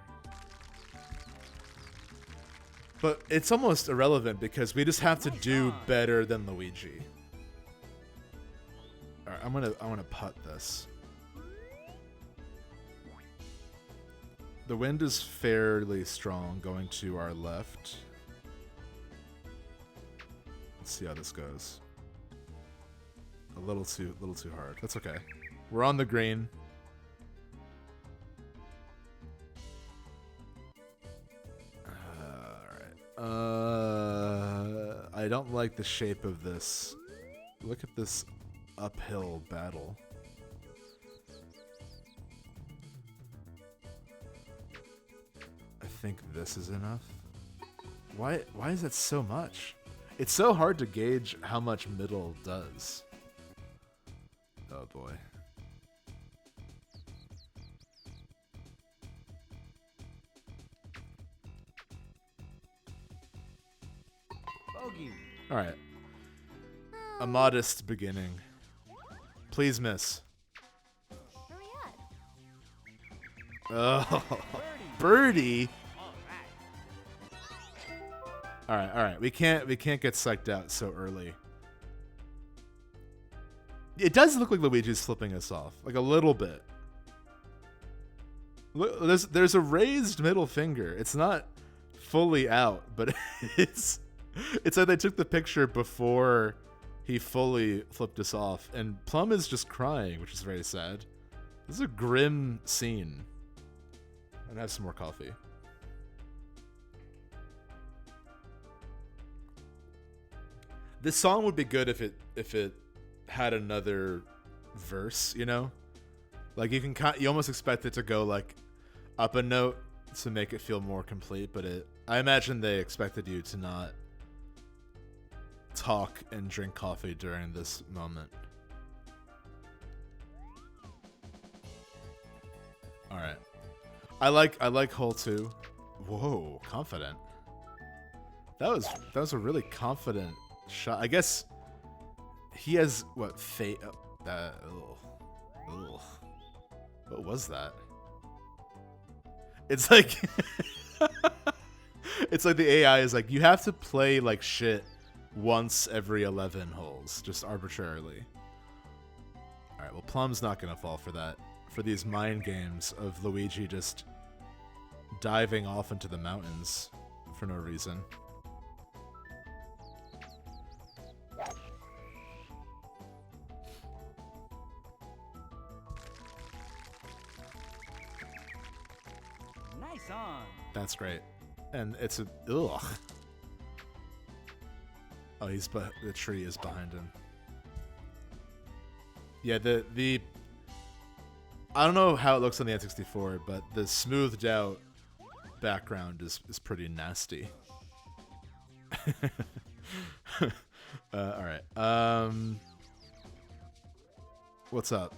But it's almost irrelevant because we just have to do better than Luigi. Alright, I'm gonna putt this. The wind is fairly strong going to our left. Let's see how this goes. A little too hard. That's okay. We're on the green. I don't like the shape of this. Look at this uphill battle. I think this is enough. Why is that so much? It's so hard to gauge how much middle does. Oh boy. All right. A modest beginning. Please miss. Where we at? Oh, birdie. All right. We can't get psyched out so early. It does look like Luigi's flipping us off, like a little bit. Look, there's a raised middle finger. It's not fully out, but it's like they took the picture before he fully flipped us off, and Plum is just crying, which is very sad. This is a grim scene. I'm gonna have some more coffee. This song would be good if it had another verse, you know? Like you almost expect it to go like up a note to make it feel more complete, but I imagine they expected you to not talk and drink coffee during this moment. All right. I like hole 2. Whoa, confident. That was a really confident shot. I guess he has what fate. What was that? It's like it's like the AI is like, you have to play like shit once every 11 holes, just arbitrarily. All right, well, Plum's not gonna fall for that. For these mind games of Luigi just diving off into the mountains for no reason. Nice on. That's great. And it's a ugh. Oh, the tree is behind him. Yeah, the I don't know how it looks on the N64, but the smoothed out background is pretty nasty. All right. What's up?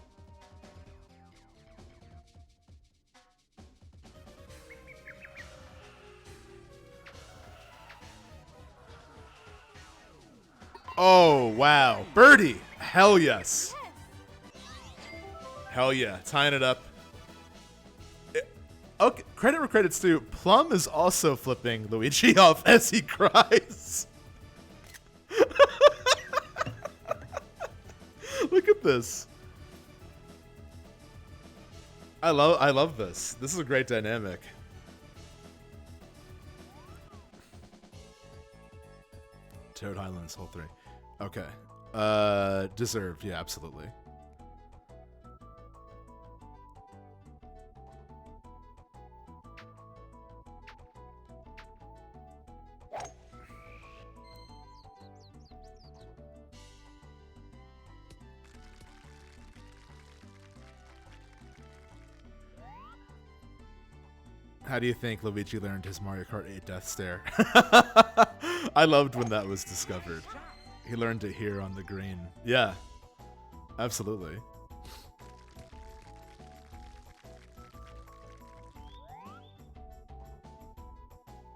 Oh, wow. Birdie. Hell yes. Hell yeah. Tying it up. Okay, credit where credit's due. Plum is also flipping Luigi off as he cries. Look at this. I love this. This is a great dynamic. Toad Highlands, Hole 3. Okay. Deserved. Yeah, absolutely. How do you think Luigi learned his Mario Kart 8 Death Stare? I loved when that was discovered. He learned it here on the green. Yeah, absolutely.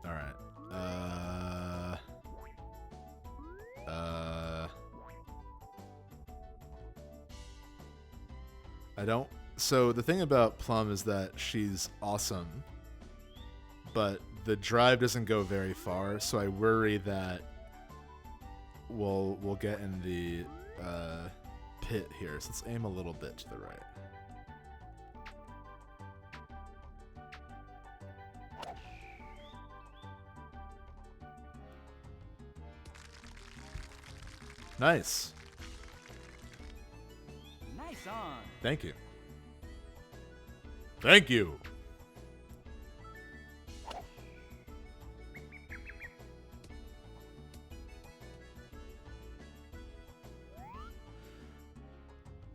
All right. I don't. So the thing about Plum is that she's awesome, but the drive doesn't go very far. So I worry that we'll get in the pit here. So let's aim a little bit to the right. Nice. Nice on. Thank you. Thank you.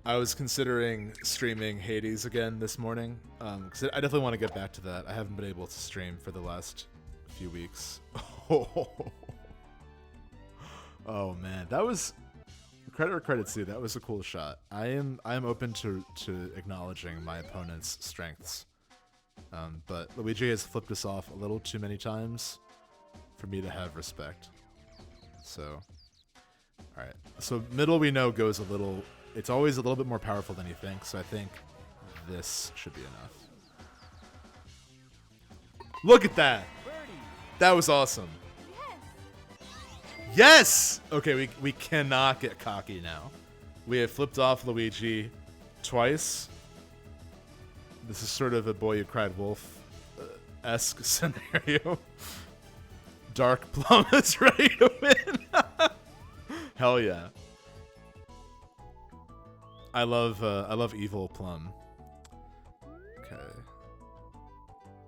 I was considering streaming Hades again this morning, because I definitely want to get back to that. I haven't been able to stream for the last few weeks. Oh man, that was credit where credit's due. That was a cool shot. I am open to acknowledging my opponent's strengths, but Luigi has flipped us off a little too many times for me to have respect. So, all right. So middle we know goes a little. It's always a little bit more powerful than you think. So I think this should be enough. Look at that. That was awesome. Yes! Okay, we cannot get cocky now. We have flipped off Luigi twice. This is sort of a Boy You Cried Wolf-esque scenario. Dark Plum is ready to win. Hell yeah. I love evil Plum. Okay.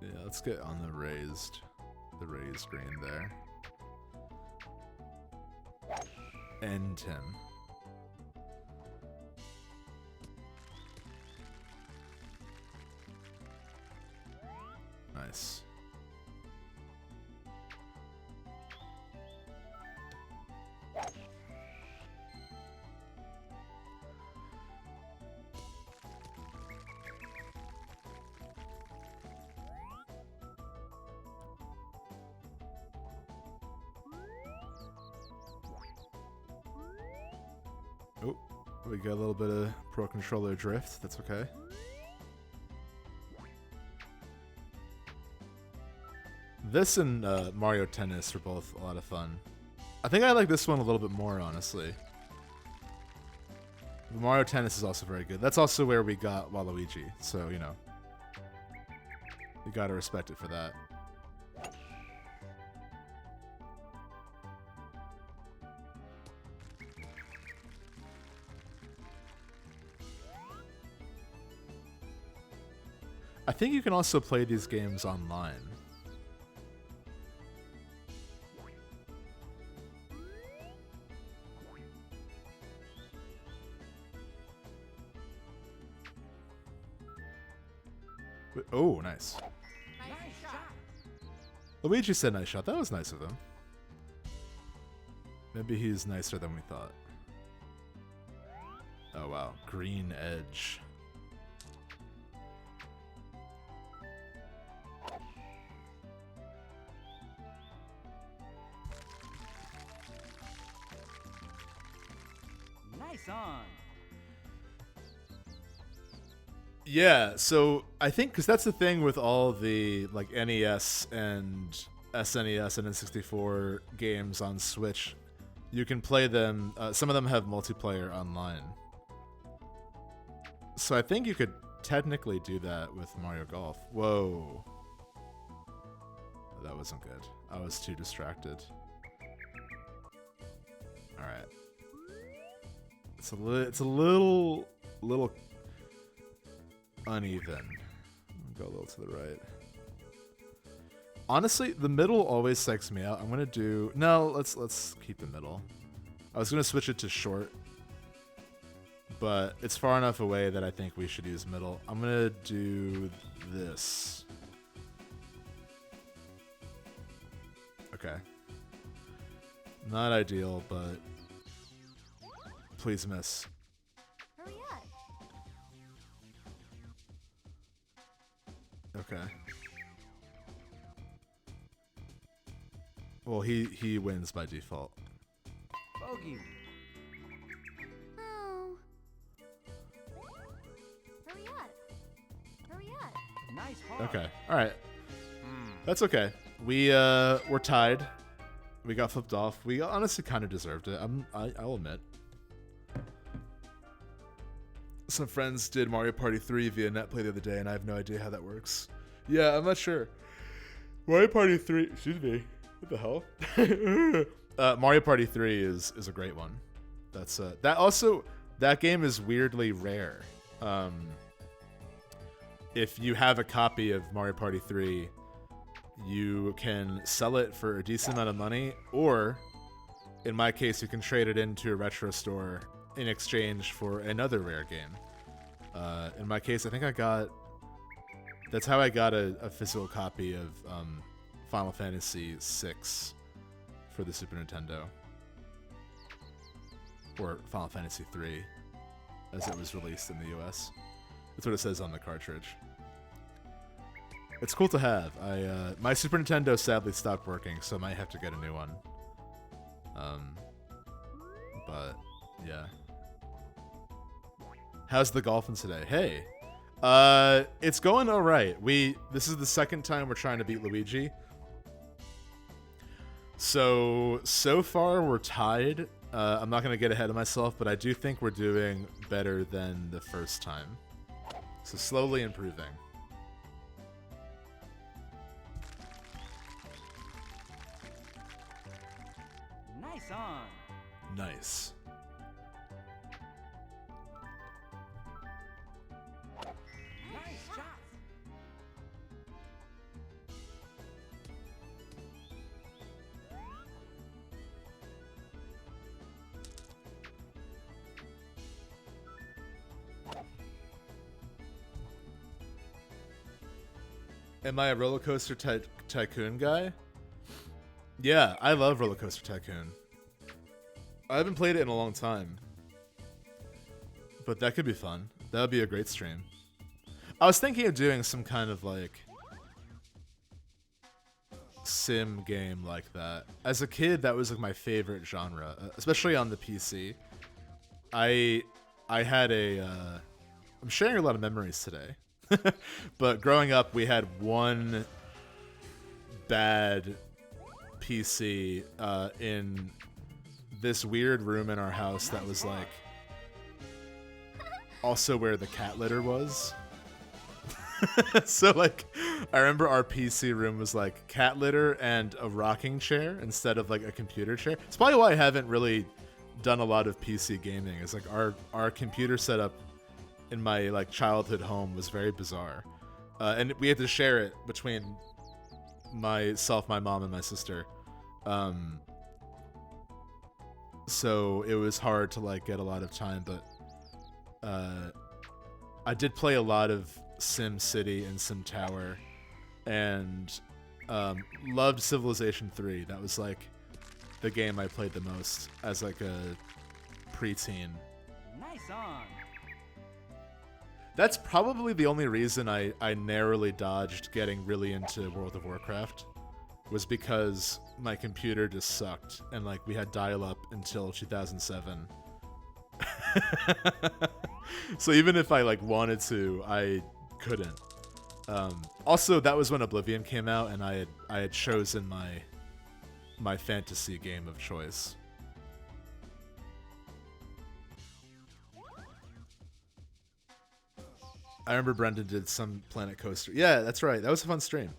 Yeah, let's get on the raised green there. End him. Nice. Oh, we got a little bit of Pro Controller drift. That's okay. This and Mario Tennis are both a lot of fun. I think I like this one a little bit more, honestly. Mario Tennis is also very good. That's also where we got Waluigi, so, you know. You gotta respect it for that. I think you can also play these games online. Oh, nice. Nice shot. Luigi said nice shot. That was nice of him. Maybe he's nicer than we thought. Oh wow, green edge. Nice on. Yeah, so I think because that's the thing with all the like NES and SNES and N64 games on Switch, you can play them. Some of them have multiplayer online, so I think you could technically do that with Mario Golf. Whoa, that wasn't good. I was too distracted. All right, it's a little uneven. Go a little to the right. Honestly, the middle always psychs me out. I'm gonna do let's keep the middle. I was gonna switch it to short, but it's far enough away that I think we should use middle. I'm gonna do this. Okay. Not ideal, but please miss. Hurry up. Okay. Well, he wins by default. Bogey. Oh. Hurry up. Hurry up. Nice par. Okay. All right. That's okay. We're tied. We got flipped off. We honestly kind of deserved it. I'll admit. Some friends did Mario Party 3 via NetPlay the other day, and I have no idea how that works. Yeah, I'm not sure. Mario Party 3. Excuse me. What the hell? Mario Party 3 is a great one. That's that game is weirdly rare. If you have a copy of Mario Party 3, you can sell it for a decent amount of money, or in my case, you can trade it into a retro store in exchange for another rare game. In my case, I think that's how I got a physical copy of Final Fantasy VI for the Super Nintendo. Or Final Fantasy III, as it was released in the US. That's what it says on the cartridge. It's cool to have. My Super Nintendo sadly stopped working, so I might have to get a new one. But yeah. How's the golfing today? Hey, it's going all right. This is the second time we're trying to beat Luigi. So far we're tied. I'm not gonna get ahead of myself, but I do think we're doing better than the first time. So slowly improving. Nice on. Nice. Nice shot. Am I a Roller Coaster Tycoon guy? Yeah, I love Roller Coaster Tycoon. I haven't played it in a long time. But that could be fun. That would be a great stream. I was thinking of doing some kind of like sim game like that. As a kid, that was like my favorite genre, especially on the PC. I had I'm sharing a lot of memories today. But growing up, we had one bad PC in this weird room in our house that was like also where the cat litter was. So like I remember our PC room was like cat litter and a rocking chair instead of like a computer chair. It's probably why I haven't really done a lot of PC gaming. It's like our computer setup in my like childhood home was very bizarre, and we had to share it between myself, my mom, and my sister. So it was hard to like get a lot of time, but I did play a lot of Sim City and Sim Tower, and loved Civilization 3. That was like the game I played the most as like a preteen. Nice on. That's probably the only reason I narrowly dodged getting really into World of Warcraft, was because my computer just sucked, and like we had dial-up until 2007. So even if I like wanted to, I couldn't. Also, that was when Oblivion came out, and I had chosen my fantasy game of choice. I remember Brendan did some Planet Coaster. Yeah, that's right. That was a fun stream.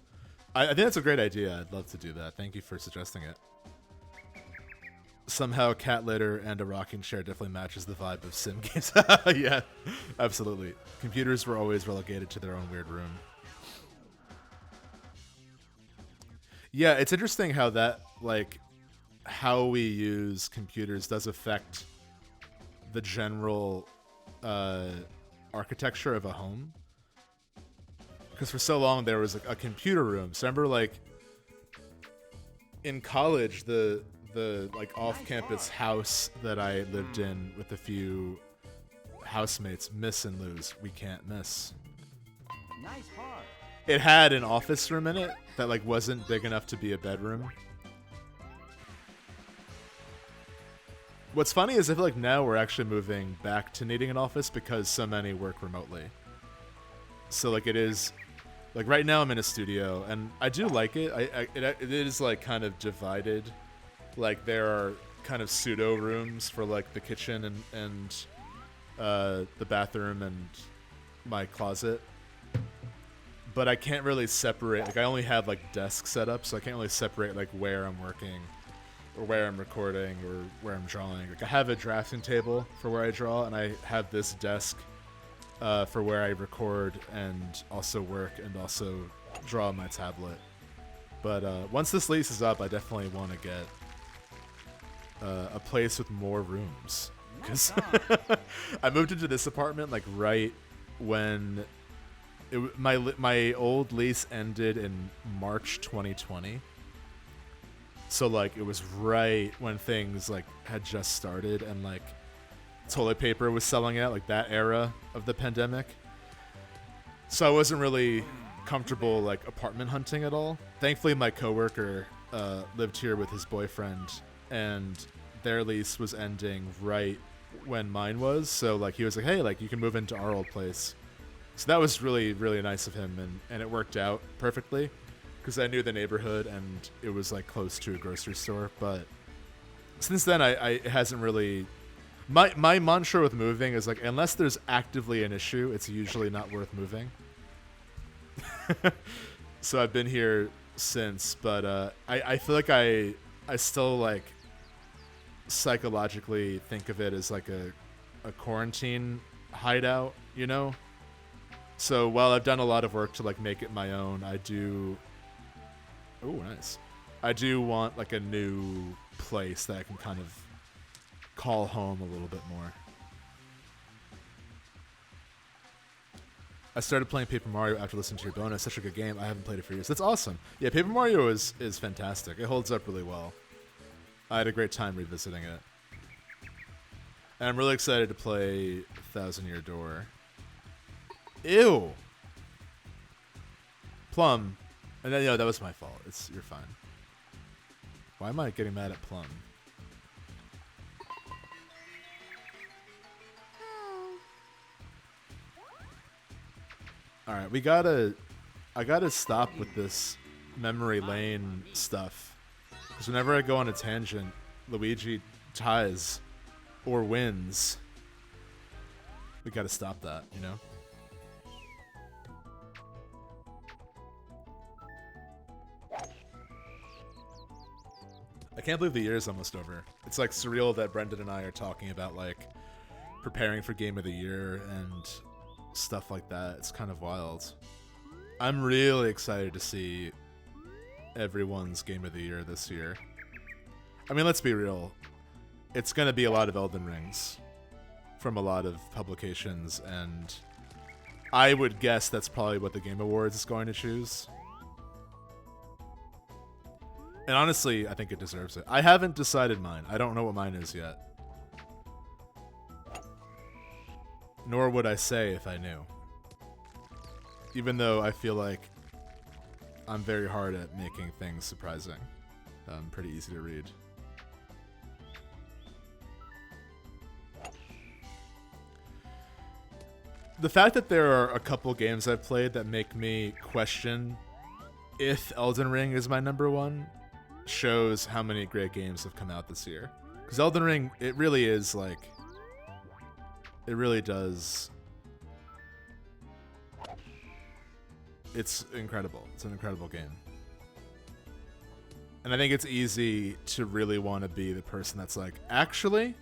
I think that's a great idea. I'd love to do that. Thank you for suggesting it. Somehow cat litter and a rocking chair definitely matches the vibe of sim games. Yeah, absolutely. Computers were always relegated to their own weird room. Yeah, it's interesting how that, like, how we use computers does affect the general architecture of a home. Because for so long there was like a computer room. So I remember, like, in college, the like off-campus house that I lived in with a few housemates, miss and lose, we can't miss. Nice part. It had an office room in it that like wasn't big enough to be a bedroom. What's funny is I feel like now we're actually moving back to needing an office because so many work remotely. So like it is, like right now I'm in a studio and I do like it. It is like kind of divided. Like there are kind of pseudo rooms for like the kitchen and the bathroom and my closet. But I can't really separate, like I only have like desk set up, so I can't really separate like where I'm working or where I'm recording or where I'm drawing. Like I have a drafting table for where I draw, and I have this desk for where I record and also work and also draw on my tablet. But once this lease is up, I definitely want to get a place with more rooms. Because I moved into this apartment like right when my old lease ended in March 2020. So like it was right when things like had just started and like toilet paper was selling out, like that era of the pandemic. So I wasn't really comfortable like apartment hunting at all. Thankfully my coworker lived here with his boyfriend, and their lease was ending right when mine was. So like he was like, hey, like you can move into our old place. So that was really, really nice of him, and it worked out perfectly because I knew the neighborhood and it was like close to a grocery store. But since then, it hasn't really. My mantra with moving is like, unless there's actively an issue, it's usually not worth moving. So I've been here since, but I feel like I still like psychologically think of it as like a quarantine hideout, you know? So while I've done a lot of work to like make it my own, I do. Oh, nice. I do want like a new place that I can kind of call home a little bit more. I started playing Paper Mario after listening to your bonus. Such a good game. I haven't played it for years. That's awesome. Yeah, Paper Mario is fantastic. It holds up really well. I had a great time revisiting it. And I'm really excited to play Thousand Year Door. Ew. Plum. And then, that was my fault. You're fine. Why am I getting mad at Plum? Alright, I gotta stop with this memory lane stuff. Because whenever I go on a tangent, Luigi ties or wins. We gotta stop that, you know? I can't believe the year is almost over. It's like surreal that Brendan and I are talking about like preparing for Game of the Year and stuff like that. It's kind of wild. I'm really excited to see everyone's Game of the Year this year. I mean, let's be real. It's going to be a lot of Elden Rings from a lot of publications, and I would guess that's probably what the Game Awards is going to choose. And honestly, I think it deserves it. I haven't decided mine. I don't know what mine is yet. Nor would I say if I knew. Even though I feel like I'm very hard at making things surprising. Pretty easy to read. the fact that there are a couple games I've played that make me question if Elden Ring is my number one shows how many great games have come out this year. Because Elden Ring, it really is like, it really does. It's incredible. It's an incredible game. And I think it's easy to really want to be the person that's like, actually,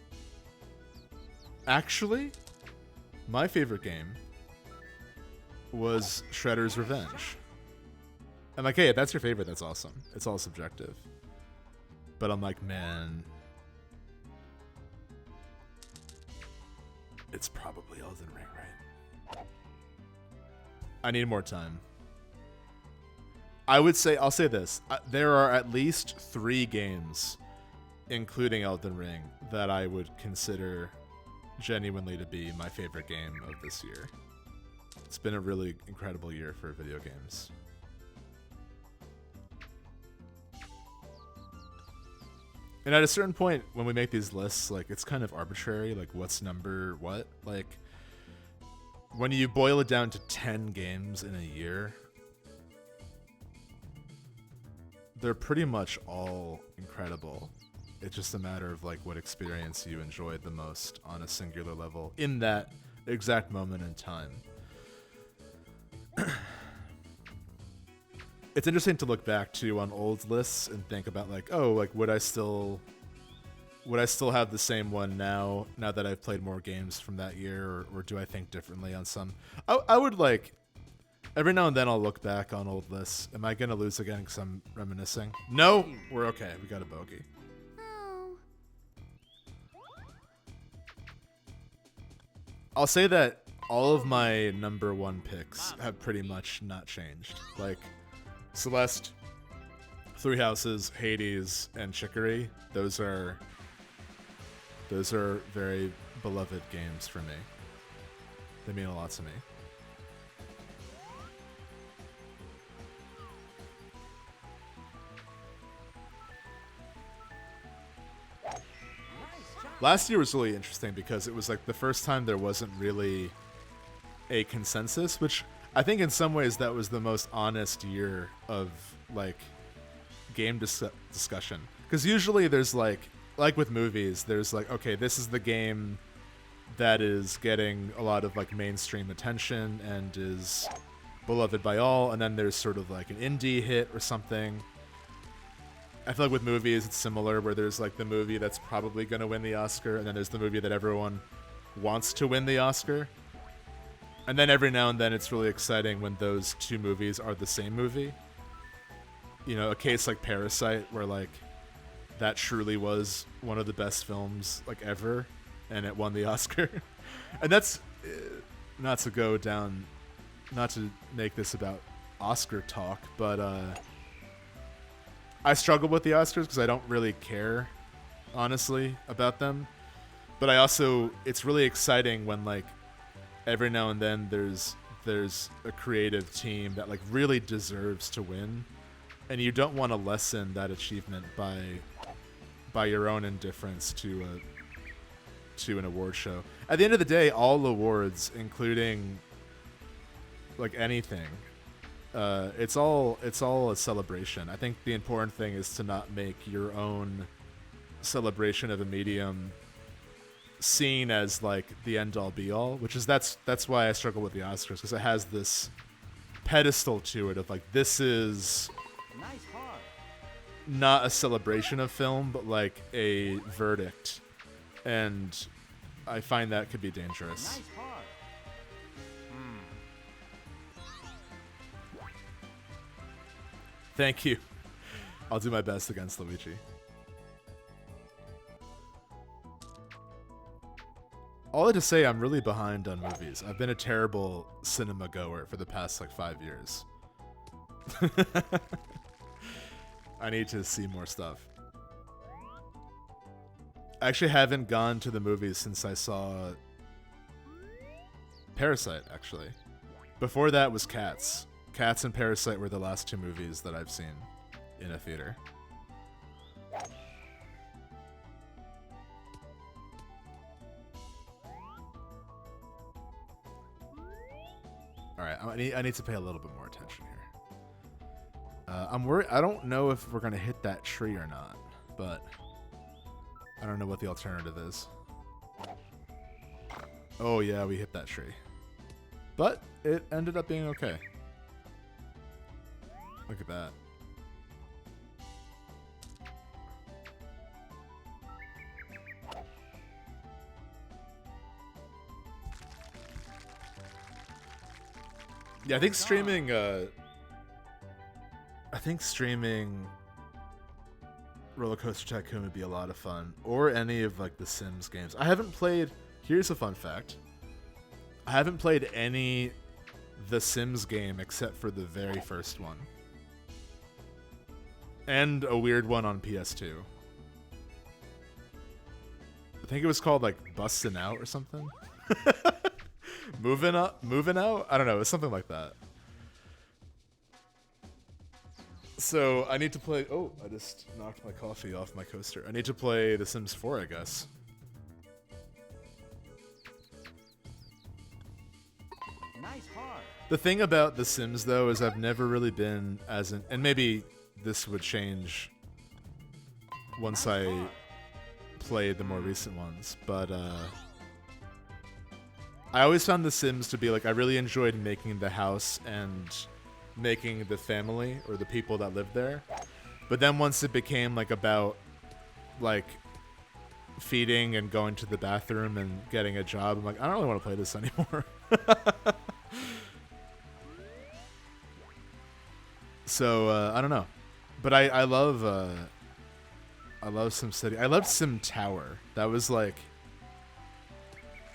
my favorite game was Shredder's Revenge. I'm like, hey, if that's your favorite, that's awesome. It's all subjective. But I'm like, man, it's probably Elden Ring, right? I need more time. I would say, I'll say this. There are at least 3 games, including Elden Ring, that I would consider genuinely to be my favorite game of this year. It's been a really incredible year for video games. And at a certain point, when we make these lists, like, it's kind of arbitrary, like, what's number what? Like, when you boil it down to 10 games in a year, they're pretty much all incredible. It's just a matter of, like, what experience you enjoyed the most on a singular level in that exact moment in time. It's interesting to look back to on old lists and think about, like, oh, like, would I still have the same one now that I've played more games from that year, or do I think differently on some? I would, like, every now and then I'll look back on old lists. Am I gonna lose again because I'm reminiscing? No, we're okay. We got a bogey. Oh. I'll say that all of my number one picks have pretty much not changed. Like, Celeste, Three Houses, Hades, and Chicory. Those are very beloved games for me. They mean a lot to me. Last year was really interesting because it was like the first time there wasn't really a consensus, which I think in some ways that was the most honest year of, like, game discussion. Because usually there's like with movies, there's like, okay, this is the game that is getting a lot of, like, mainstream attention and is beloved by all, and then there's sort of like an indie hit or something. I feel like with movies it's similar, where there's like the movie that's probably going to win the Oscar, and then there's the movie that everyone wants to win the Oscar. And then every now and then it's really exciting when those two movies are the same movie. You know, a case like Parasite, where, like, that truly was one of the best films, like, ever, and it won the Oscar. And that's not to make this about Oscar talk, but I struggle with the Oscars because I don't really care, honestly, about them. But it's really exciting when, like, every now and then there's a creative team that, like, really deserves to win, and you don't want to lessen that achievement by your own indifference to an award show. At the end of the day, all awards, including, like, anything, it's all a celebration. I think the important thing is to not make your own celebration of a medium seen as, like, the end all be all, which is that's why I struggle with the Oscars, because it has this pedestal to it of, like, this is Nice heart. not a celebration of film, but like a verdict, and I find that could be dangerous. Nice heart. Thank you. I'll do my best against Luigi. All I to say, I'm really behind on movies. I've been a terrible cinema goer for the past, like, 5 years. I need to see more stuff. I actually haven't gone to the movies since I saw Parasite, actually. Before that was Cats. Cats and Parasite were the last 2 movies that I've seen in a theater. All right, I need to pay a little bit more attention here. I'm worried. I don't know if we're gonna hit that tree or not, but I don't know what the alternative is. Oh yeah, we hit that tree, but it ended up being okay. Look at that. Yeah, I think streaming. I think streaming Roller Coaster Tycoon would be a lot of fun, or any of like the Sims games. I haven't played. Here's a fun fact. I haven't played any The Sims game except for the very first one, and a weird one on PS2. I think it was called like Bustin' Out or something. Moving out? I don't know, it's something like that. So I need to play. Oh, I just knocked my coffee off my coaster. I need to play The Sims 4, I guess. Nice heart. The thing about The Sims, though, is I've never really been as an. And maybe this would change once I played the more recent ones, but I always found The Sims to be like, I really enjoyed making the house and making the family or the people that lived there. But then once it became like about like feeding and going to the bathroom and getting a job, I'm like, I don't really want to play this anymore. So I don't know, but I love SimCity. I loved Sim Tower. That was like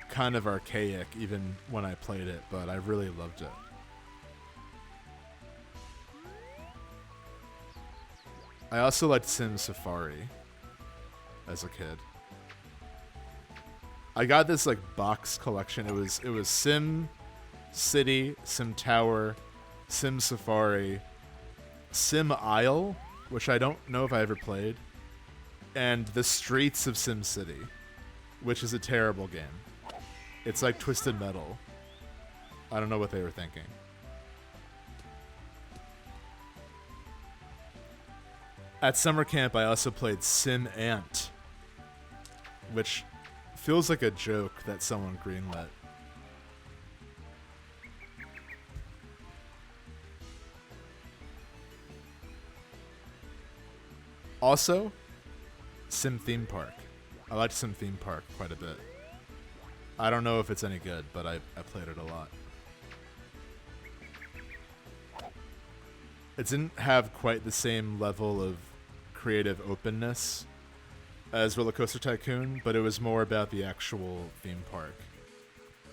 kind of archaic even when I played it, but I really loved it. I also liked Sim Safari as a kid. I got this like box collection. It was Sim City, Sim Tower, Sim Safari, Sim Isle, which I don't know if I ever played, and The Streets of Sim City, which is a terrible game. It's like Twisted Metal. I don't know what they were thinking. At summer camp, I also played Sim Ant, which feels like a joke that someone greenlit. Also, Sim Theme Park. I liked Sim Theme Park quite a bit. I don't know if it's any good, but I played it a lot. It didn't have quite the same level of creative openness as Roller Coaster Tycoon, but it was more about the actual theme park,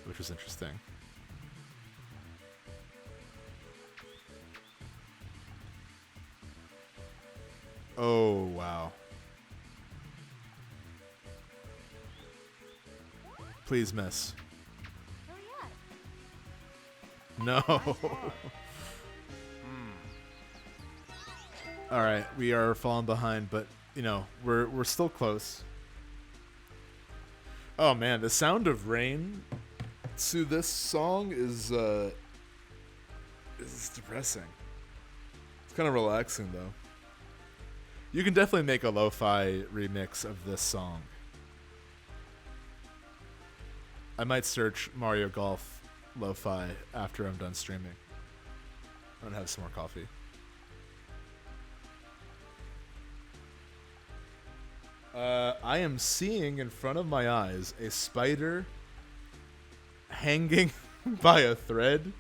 which was interesting. Oh, wow. Please miss. Hurry up. No. All right, we are falling behind, but you know we're still close. Oh man, the sound of rain to this song is depressing. It's kind of relaxing though. You can definitely make a lo-fi remix of this song. I might search Mario Golf lo-fi after I'm done streaming. I'm gonna have some more coffee. I am seeing in front of my eyes a spider hanging by a thread.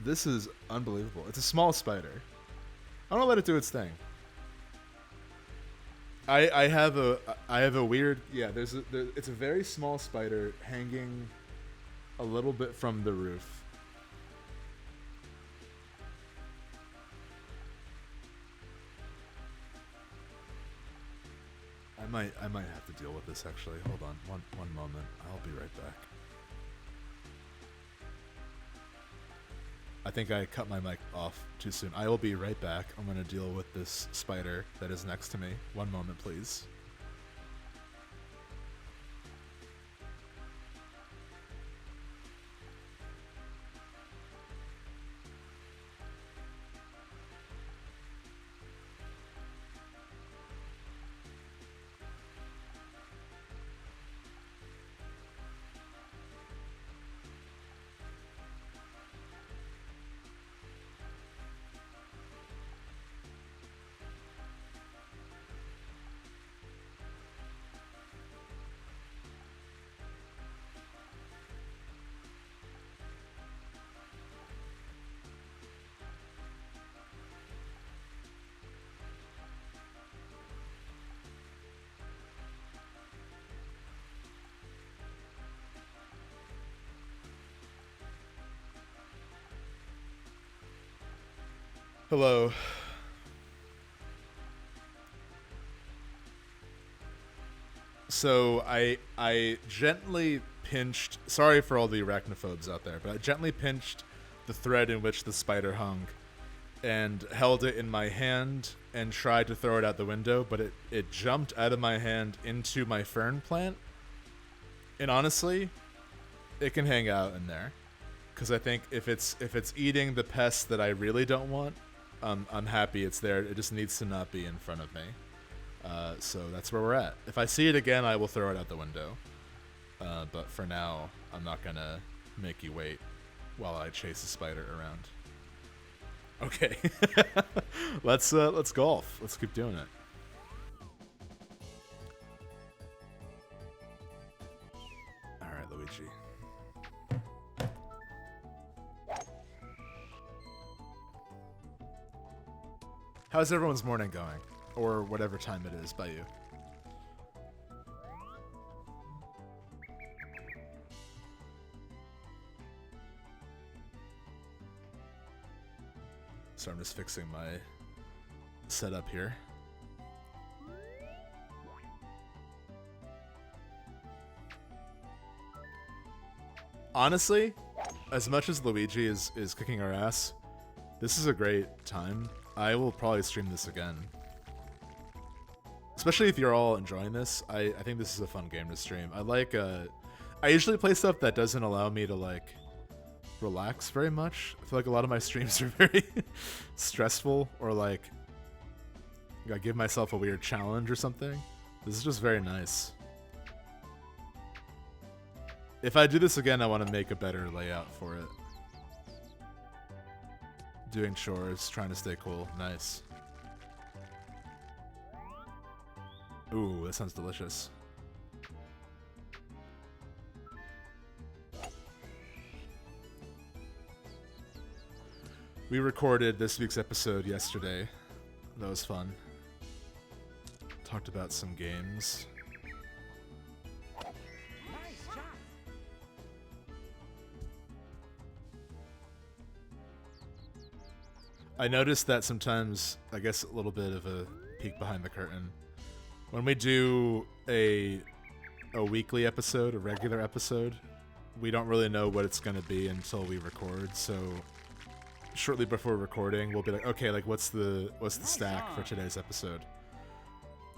This is unbelievable. It's a small spider. I'm gonna let it do its thing. I have a weird, yeah. It's a very small spider hanging a little bit from the roof. I might have to deal with this actually. Hold on, one moment. I'll be right back. I think I cut my mic off too soon. I will be right back. I'm gonna deal with this spider that is next to me. One moment, please. Hello. So I gently pinched. Sorry for all the arachnophobes out there, but I gently pinched the thread in which the spider hung, and held it in my hand and tried to throw it out the window, but it jumped out of my hand into my fern plant. And honestly, it can hang out in there, because I think if it's eating the pest that I really don't want, I'm happy it's there. It just needs to not be in front of me. So that's where we're at. If I see it again, I will throw it out the window. But for now, I'm not gonna make you wait while I chase a spider around. Okay, let's golf. Let's keep doing it. All right, Luigi. How's everyone's morning going? Or whatever time it is by you. So I'm just fixing my setup here. Honestly, as much as Luigi is kicking our ass, this is a great time. I will probably stream this again. Especially if you're all enjoying this, I think this is a fun game to stream. I usually play stuff that doesn't allow me to like relax very much. I feel like a lot of my streams are very stressful, or like I give myself a weird challenge or something. This is just very nice. If I do this again, I want to make a better layout for it. Doing chores, trying to stay cool. Nice. Ooh, that sounds delicious. We recorded this week's episode yesterday. That was fun. Talked about some games. Nice shot. I noticed that sometimes, I guess a little bit of a peek behind the curtain, when we do a weekly episode, a regular episode, we don't really know what it's going to be until we record. So shortly before recording, we'll be like, okay, like what's the stack for today's episode?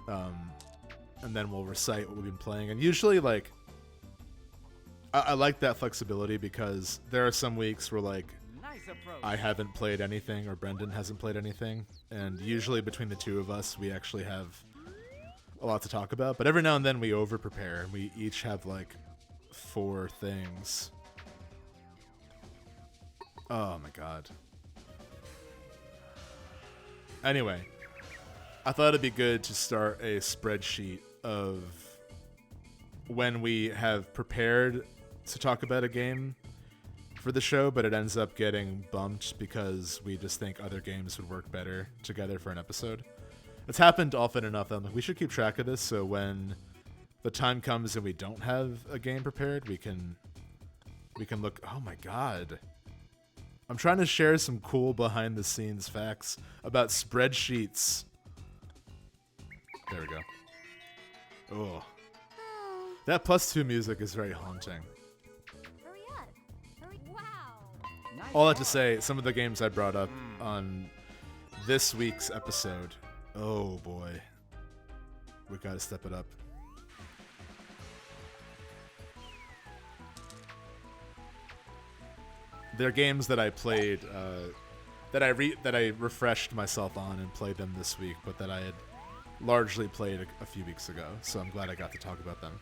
And then we'll recite what we've been playing. And usually, like, I like that flexibility, because there are some weeks where like Nice approach. I haven't played anything or Brendan hasn't played anything, and usually between the two of us, we actually have a lot to talk about. But every now and then we over prepare, and we each have like 4 things. Oh my god. Anyway, I thought it'd be good to start a spreadsheet of when we have prepared to talk about a game for the show, but it ends up getting bumped because we just think other games would work better together for an episode. It's happened often enough that I'm like, we should keep track of this, so when the time comes and we don't have a game prepared, we can look. Oh my god. I'm trying to share some cool behind the scenes facts about spreadsheets. There we go. Oh. That +2 music is very haunting. Hurry up. Hurry. Wow. Nice All that to shot. say, some of the games I brought up on this week's episode. Oh boy. We gotta step it up. They're games that I played, that I refreshed myself on and played them this week, but that I had largely played a few weeks ago. So I'm glad I got to talk about them.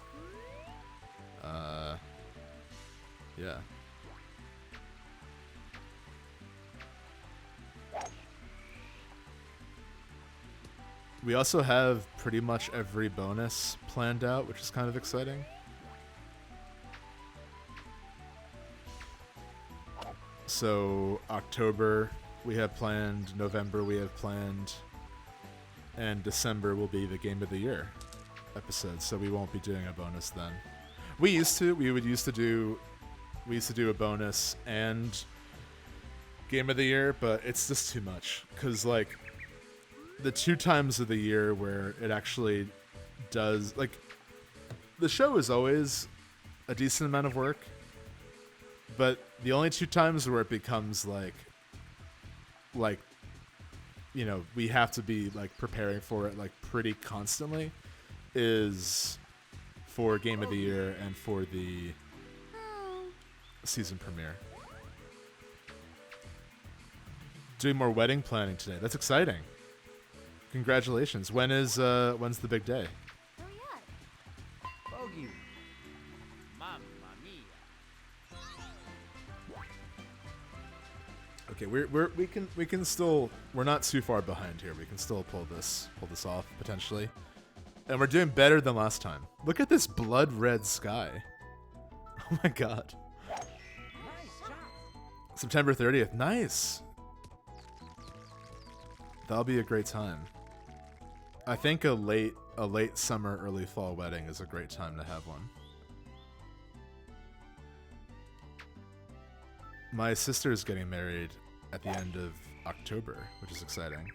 Yeah. We also have pretty much every bonus planned out, which is kind of exciting. So October we have planned, November we have planned, and December will be the Game of the Year episode, so we won't be doing a bonus then. We used to do a bonus and game of the year, but it's just too much. Because, like, the 2 times of the year where it actually does, like, the show is always a decent amount of work, but the only 2 times where it becomes like, you know, we have to be like preparing for it like pretty constantly is for Game of the Year and for the season premiere. Doing more wedding planning today. That's exciting. Congratulations. When's the big day? Where we at? Bogey. Mamma mia. Okay, we can still, we're not too far behind here. We can still pull this off potentially. And we're doing better than last time. Look at this blood red sky. Oh my god. Nice shot. September 30th. Nice. That'll be a great time. I think a late summer, early fall wedding is a great time to have one. My sister is getting married at the end of October, which is exciting.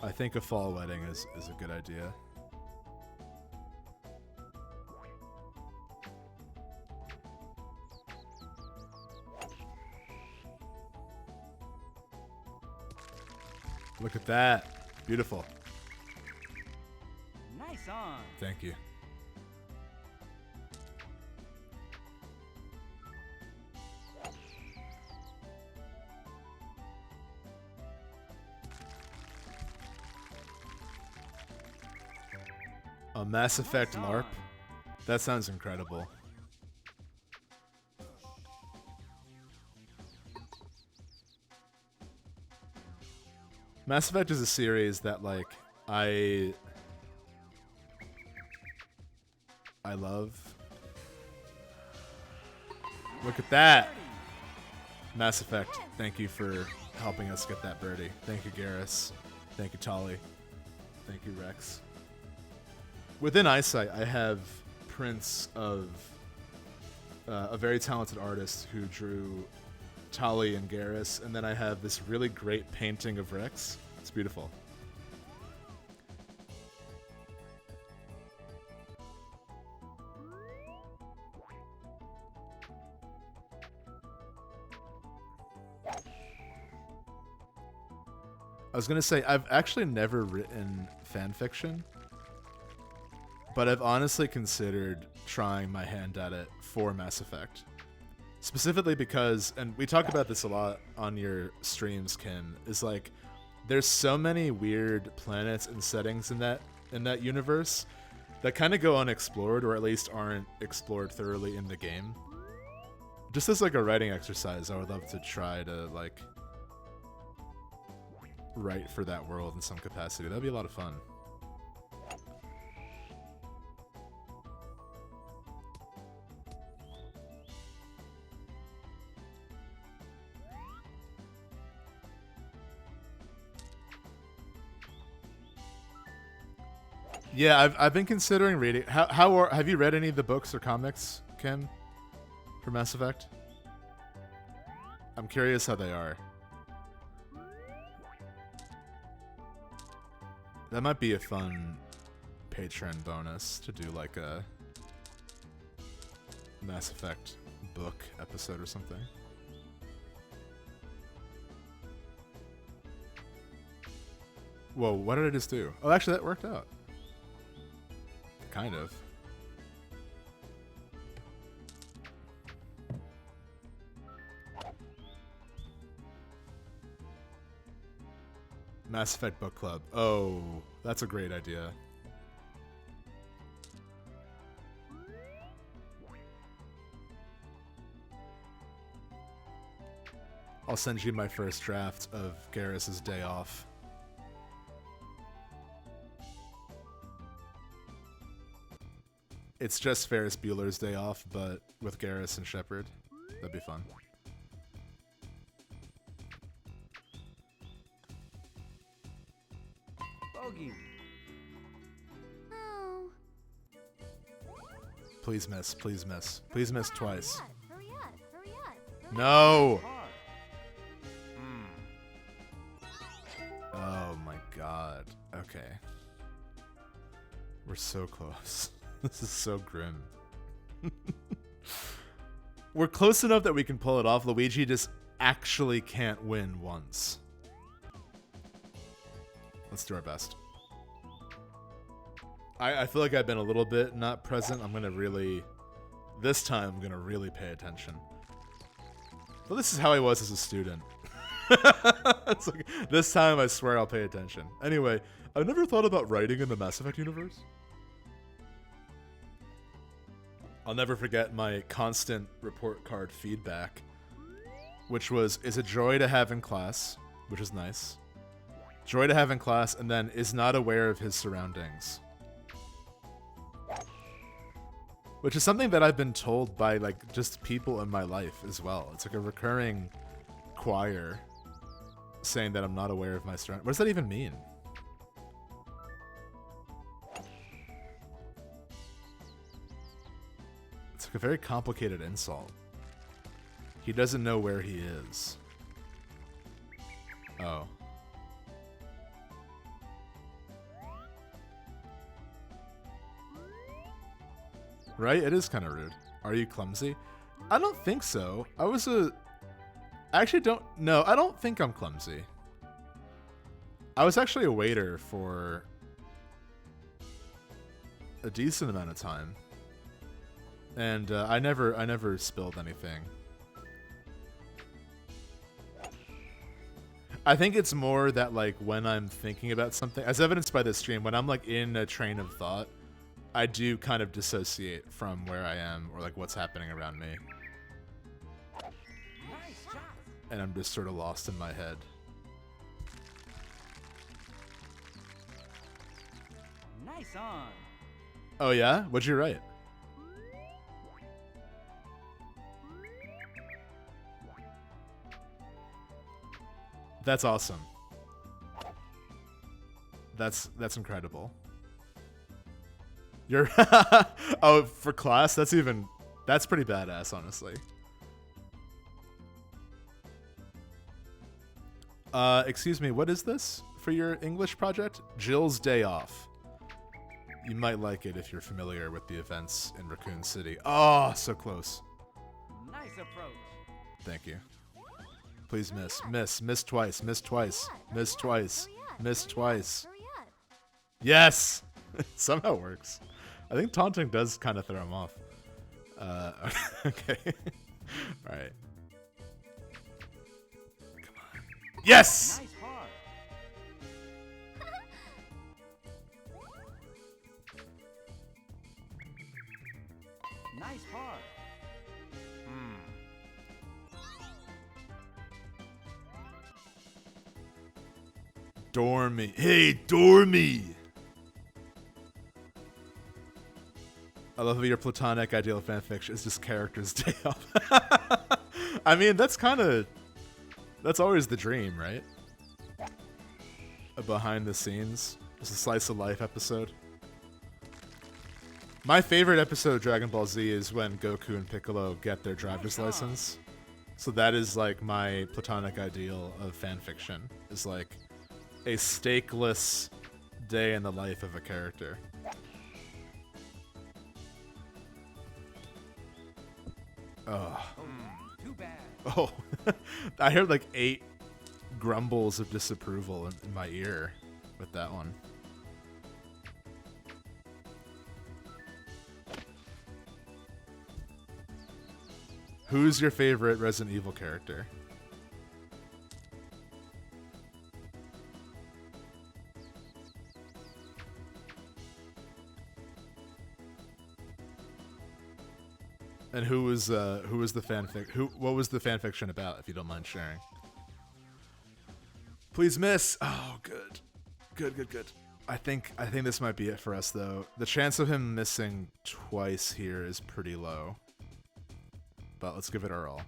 I think a fall wedding is a good idea. Look at that. Beautiful. Nice on. Thank you. A Mass Effect LARP? That sounds incredible. Mass Effect is a series that, like, I love. Look at that! Mass Effect, thank you for helping us get that birdie. Thank you, Garrus. Thank you, Tolly. Thank you, Rex. Within Eyesight, I have prints of a very talented artist who drew Tali and Garrus, and then I have this really great painting of Rex. It's beautiful. I was gonna say, I've actually never written fan fiction, but I've honestly considered trying my hand at it for Mass Effect. Specifically because, and we talk about this a lot on your streams, Ken, is like, there's so many weird planets and settings in that universe that kind of go unexplored, or at least aren't explored thoroughly in the game. Just as like a writing exercise, I would love to try to like write for that world in some capacity. That'd be a lot of fun. Yeah, I've been considering reading. Have you read any of the books or comics, Ken, for Mass Effect? I'm curious how they are. That might be a fun Patreon bonus to do, like a Mass Effect book episode or something. Whoa, what did I just do? Oh, actually, that worked out. Kind of. Mass Effect Book Club. Oh, that's a great idea. I'll send you my first draft of Garrus's Day Off. It's just Ferris Bueller's Day Off, but with Garrus and Shepard. That'd be fun. Bogey. Oh. Please miss. Please miss. Please miss twice. Hurry up. Hurry up. Hurry up. No! Hard. Oh my god. Okay. We're so close. This is so grim. We're close enough that we can pull it off. Luigi just actually can't win once. Let's do our best. I feel like I've been a little bit not present. I'm gonna really... This time, I'm gonna really pay attention. Well, this is how I was as a student. It's like, this time, I swear I'll pay attention. Anyway, I've never thought about writing in the Mass Effect universe. I'll never forget my constant report card feedback, which was, is a joy to have in class, which is nice. Joy to have in class, and then is not aware of his surroundings. Which is something that I've been told by, like, just people in my life as well. It's like a recurring choir saying that I'm not aware of my surroundings. What does that even mean? It's like a very complicated insult. He doesn't know where he is. Oh. Right? It is kind of rude. Are you clumsy? I don't think so. I actually don't... No, I don't think I'm clumsy. I was actually a waiter for a decent amount of time. And I never spilled anything. I think it's more that, like, when I'm thinking about something, as evidenced by this stream, when I'm, like, in a train of thought, I do kind of dissociate from where I am or, like, what's happening around me. Nice shot. And I'm just sort of lost in my head. Nice on. Oh, yeah? What'd you write? That's awesome. That's incredible. You're oh, for class? That's pretty badass, honestly. Excuse me, what is this for your English project? Jill's Day Off. You might like it if you're familiar with the events in Raccoon City. Oh, so close. Nice approach. Thank you. Please miss. Miss twice. Miss twice. Miss twice. Miss twice. Hurry up. Yes! Somehow works. I think taunting does kind of throw him off. Okay. Alright. Come on. Yes! Nice hard. Nice hard. Dormy. Hey, Dormy! I love how your platonic ideal fanfiction is just characters' day off. I mean, that's always the dream, right? A behind the scenes, just a slice of life episode. My favorite episode of Dragon Ball Z is when Goku and Piccolo get their driver's license. So that is like my platonic ideal of fanfiction, is like a stakeless day in the life of a character. Oh. Too bad. Oh. I heard like 8 grumbles of disapproval in my ear with that one. Who's your favorite Resident Evil character? And who was the fanfic? What was the fanfiction about, if you don't mind sharing? Please miss. Oh, good. Good. I think this might be it for us, though. The chance of him missing twice here is pretty low. But let's give it our all.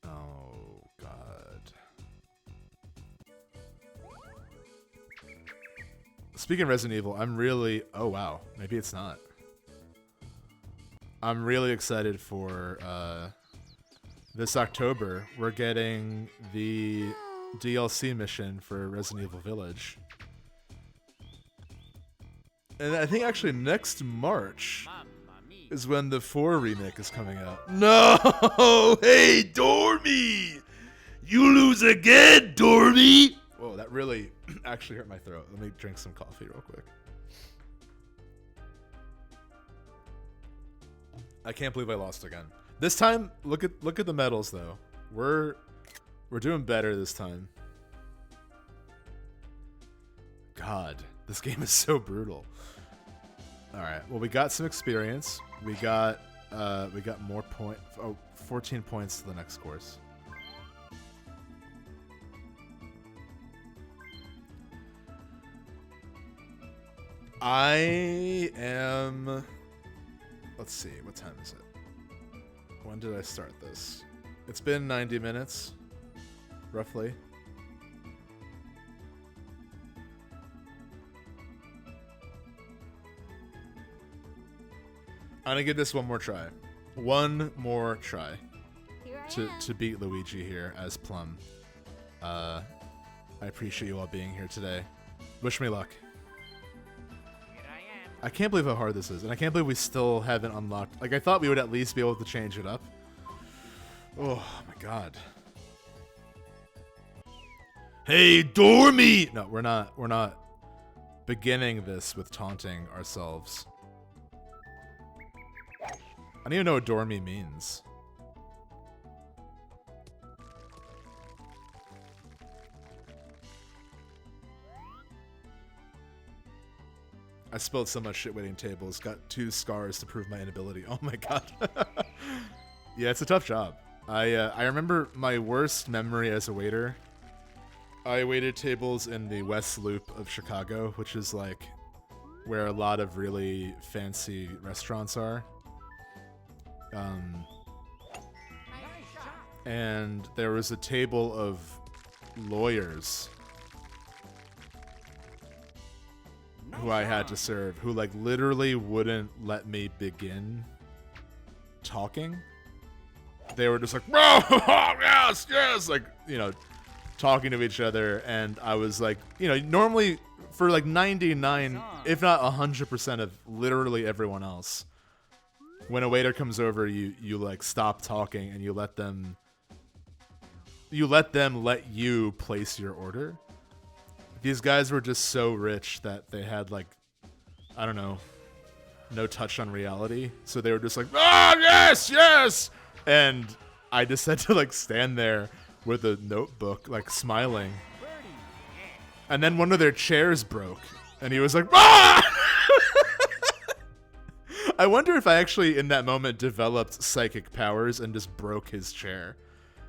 Oh, God. Speaking of Resident Evil, I'm really... Oh, wow. Maybe it's not. I'm really excited for this October. We're getting the DLC mission for Resident Evil Village. And I think actually next March Mamma mia. is when the 4 remake is coming out. No! Hey, Dormy! You lose again, Dormy! Whoa, that really actually hurt my throat. Let me drink some coffee real quick. I can't believe I lost again. This time, look at the medals though. We're doing better this time. God, this game is so brutal. All right, well we got some experience. We got more 14 points to the next course. I am... Let's see, what time is it? When did I start this? It's been 90 minutes, roughly. I'm gonna give this one more try. One more try Here I am. to beat Luigi here as Plum. I appreciate you all being here today. Wish me luck. Here I am. I can't believe how hard this is, and I can't believe we still haven't unlocked... Like, I thought we would at least be able to change it up. Oh, my God. Hey, Dormy! No, we're not beginning this with taunting ourselves. I don't even know what Dormy means. I spilled so much shit waiting tables. Got 2 scars to prove my inability. Oh my god. Yeah, it's a tough job. I remember my worst memory as a waiter. I waited tables in the West Loop of Chicago, which is like where a lot of really fancy restaurants are. And there was a table of lawyers who I had to serve, who like literally wouldn't let me begin talking. They were just like, "Bro, yes, yes," like, you know, talking to each other, and I was like, you know, normally for like 99, if not 100% of literally everyone else, when a waiter comes over, you like stop talking and you let them let you place your order. These guys were just so rich that they had like, I don't know, no touch on reality. So they were just like, "Oh, yes, yes!" And I just had to like stand there with a notebook, like smiling. And then one of their chairs broke, and he was like, "Ah!" I wonder if I actually, in that moment, developed psychic powers and just broke his chair.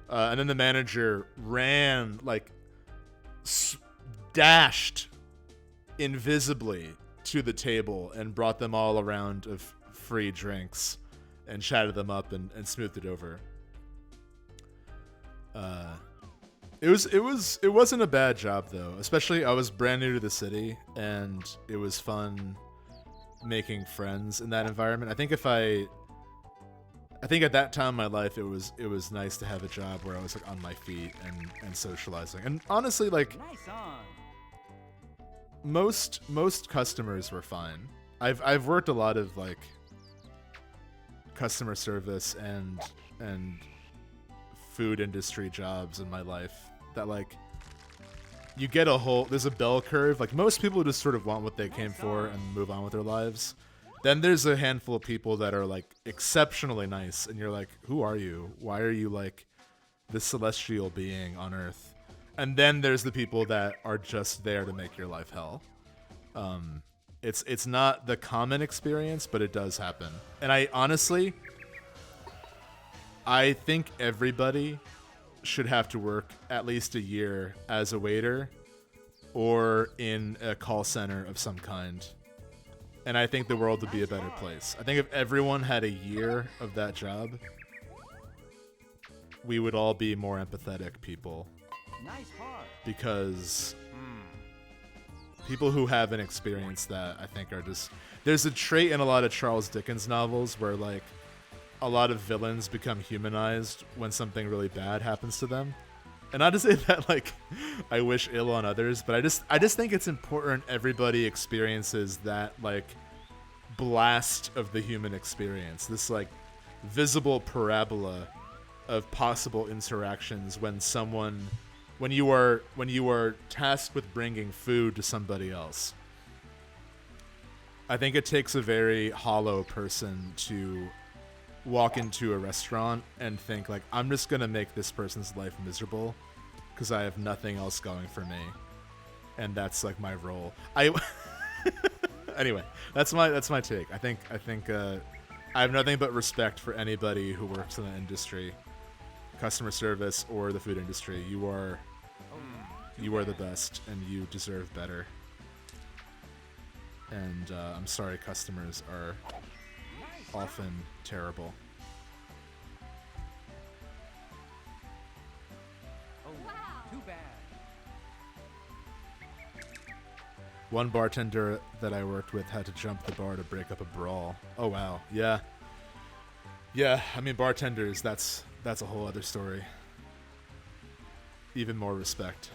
And then the manager ran, like, dashed invisibly to the table and brought them all a round of free drinks and chatted them up and smoothed it over. It wasn't a bad job though. Especially I was brand new to the city and it was fun making friends in that environment. I think at that time in my life it was nice to have a job where I was like on my feet and socializing. And honestly, like Nice on. most customers were fine. I've worked a lot of like customer service and food industry jobs in my life that like you get there's a bell curve. Like most people just sort of want what they came for and move on with their lives. Then there's a handful of people that are like exceptionally nice and you're like, who are you? Why are you like this celestial being on Earth? And then there's the people that are just there to make your life hell. It's not the common experience, but it does happen. And I think everybody should have to work at least a year as a waiter or in a call center of some kind. And I think the world would be a better place. I think if everyone had a year of that job, we would all be more empathetic people. Nice part. Because People who haven't experienced that, I think, are just... There's a trait in a lot of Charles Dickens novels where, like, a lot of villains become humanized when something really bad happens to them. And not to say that, like, I wish ill on others, but I just think it's important everybody experiences that, like, blast of the human experience. This, like, visible parabola of possible interactions when you are tasked with bringing food to somebody else. I think it takes a very hollow person to walk into a restaurant and think, like, I'm just gonna make this person's life miserable because I have nothing else going for me, and that's like my role. Anyway, that's my take. I think I have nothing but respect for anybody who works in the industry, customer service or the food industry. You are the best, and you deserve better. And I'm sorry customers are often terrible. Oh, Wow. too bad. One bartender that I worked with had to jump the bar to break up a brawl. Oh wow, yeah. Yeah, I mean bartenders, that's a whole other story. Even more respect.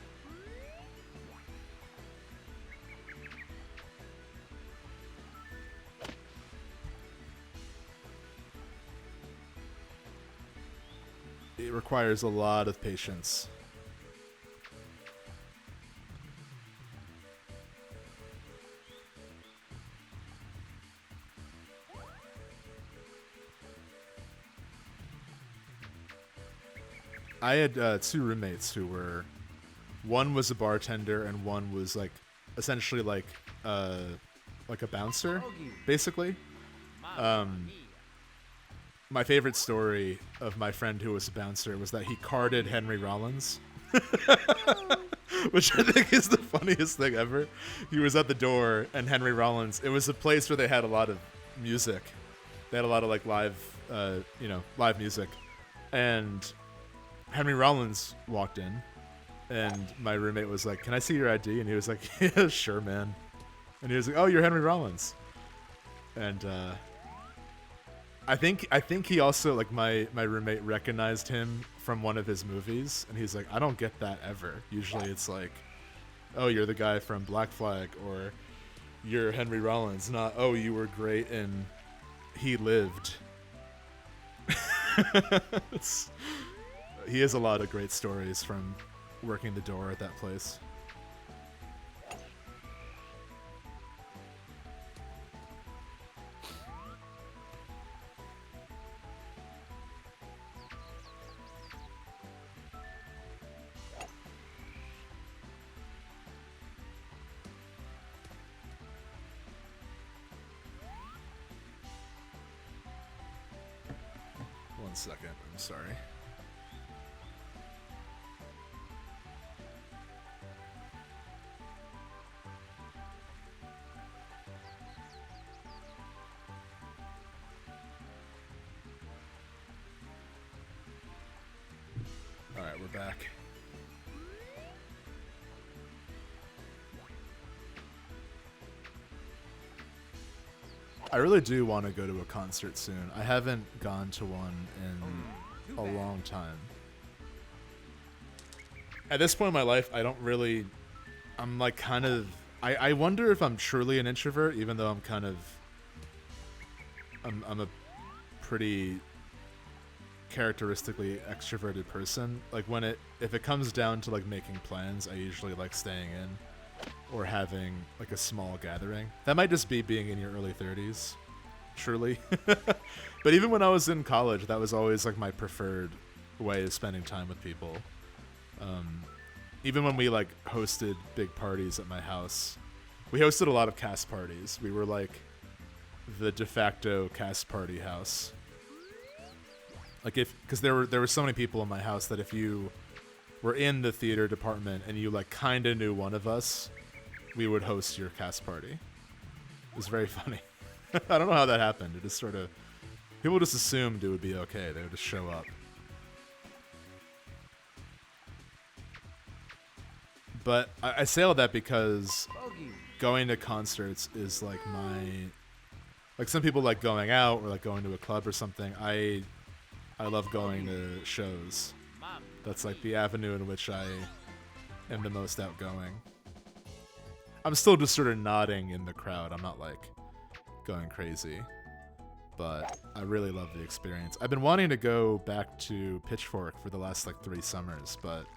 It requires a lot of patience. I had two roommates who were, one was a bartender and one was like essentially like a bouncer, basically. Mamma mia. My favorite story of my friend who was a bouncer was that he carded Henry Rollins, which I think is the funniest thing ever. He was at the door and Henry Rollins, it was a place where they had a lot of music. They had a lot of like live music. And Henry Rollins walked in and my roommate was like, "Can I see your ID?" And he was like, "Yeah, sure, man." And he was like, "Oh, you're Henry Rollins." And I think he also, like, my roommate recognized him from one of his movies, and he's like, "I don't get that ever. Usually it's like, oh, you're the guy from Black Flag, or you're Henry Rollins, not, oh, you were great in He Lived." He has a lot of great stories from working the door at that place. One second, I'm sorry. Alright, we're back. I really do want to go to a concert soon. I haven't gone to one in a long time. At this point in my life, I don't really... I'm like kind of... I wonder if I'm truly an introvert, even though I'm kind of... I'm a pretty characteristically extroverted person. Like if it comes down to like making plans, I usually like staying in or having like a small gathering. That might just be being in your early 30s, truly. But even when I was in college, that was always like my preferred way of spending time with people. Even when we like hosted big parties at my house, we hosted a lot of cast parties. We were like the de facto cast party house. Like because there were so many people in my house that if you were in the theater department and you like kind of knew one of us, we would host your cast party. It was very funny. I don't know how that happened. It just sort of, people just assumed it would be okay. They would just show up. But I say all that because Bogey. going to concerts is like like some people like going out or like going to a club or something. I love going to shows. Mom. That's like the avenue in which I am the most outgoing. I'm still just sort of nodding in the crowd. I'm not like going crazy, but I really love the experience. I've been wanting to go back to Pitchfork for the last like 3 summers, but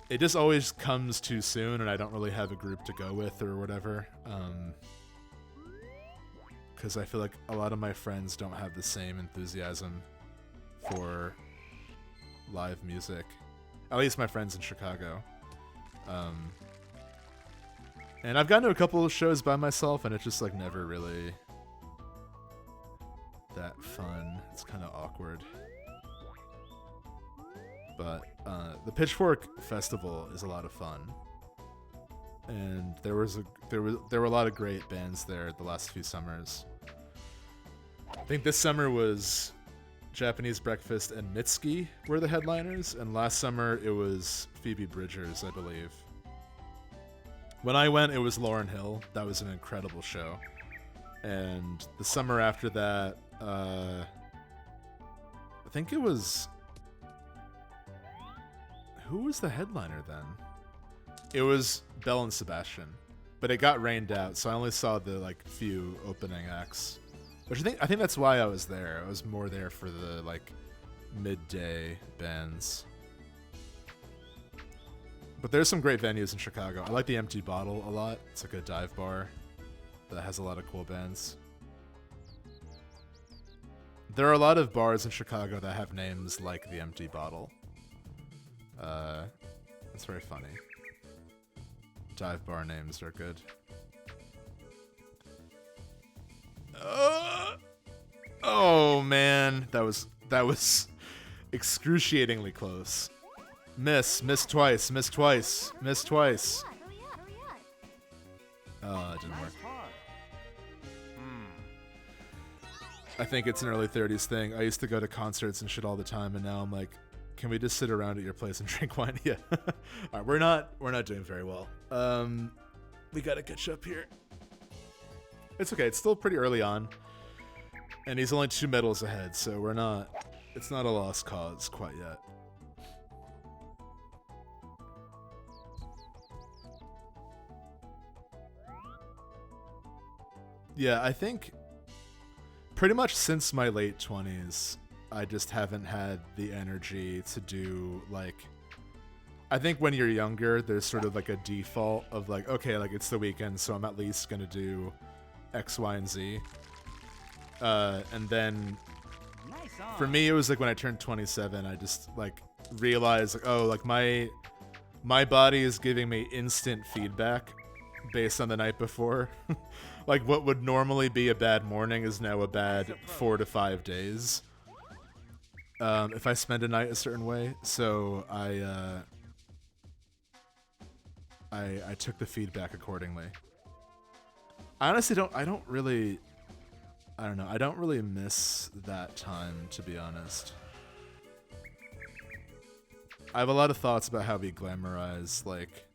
it just always comes too soon, and I don't really have a group to go with or whatever. Because I feel like a lot of my friends don't have the same enthusiasm for live music. At least my friends in Chicago. And I've gone to a couple of shows by myself, and it's just like never really that fun. It's kind of awkward. But the Pitchfork Festival is a lot of fun, and there were a lot of great bands there the last few summers. I think this summer was Japanese Breakfast and Mitski were the headliners, and last summer it was Phoebe Bridgers, I believe. When I went, it was Lauryn Hill. That was an incredible show. And the summer after that, I think it was... Who was the headliner then? It was Belle and Sebastian, but it got rained out, so I only saw the like few opening acts. Which I think that's why I was there. I was more there for the like midday bands. But there's some great venues in Chicago. I like the Empty Bottle a lot. It's like a dive bar that has a lot of cool bands. There are a lot of bars in Chicago that have names like the Empty Bottle. It's very funny. Dive bar names are good. Oh man, that was excruciatingly close. Miss twice. Where are we at? Oh, it didn't work. Nice par. I think it's an early 30s thing. I used to go to concerts and shit all the time, and now I'm like, can we just sit around at your place and drink wine? Yeah. All right, we're not doing very well. We gotta catch up here. It's okay. It's still pretty early on, and he's only 2 medals ahead, so it's not a lost cause quite yet. Yeah, I think pretty much since my late 20s, I just haven't had the energy to do like... I think when you're younger, there's sort of like a default of like, okay, like it's the weekend, so I'm at least gonna do X, Y, and Z. And then Nice on. for me, it was like when I turned 27, I just like realized like, oh, like my body is giving me instant feedback based on the night before. Like what would normally be a bad morning is now a bad 4 to 5 days. If I spend a night a certain way, so I took the feedback accordingly. I honestly I don't really miss that time, to be honest. I have a lot of thoughts about how we glamorize like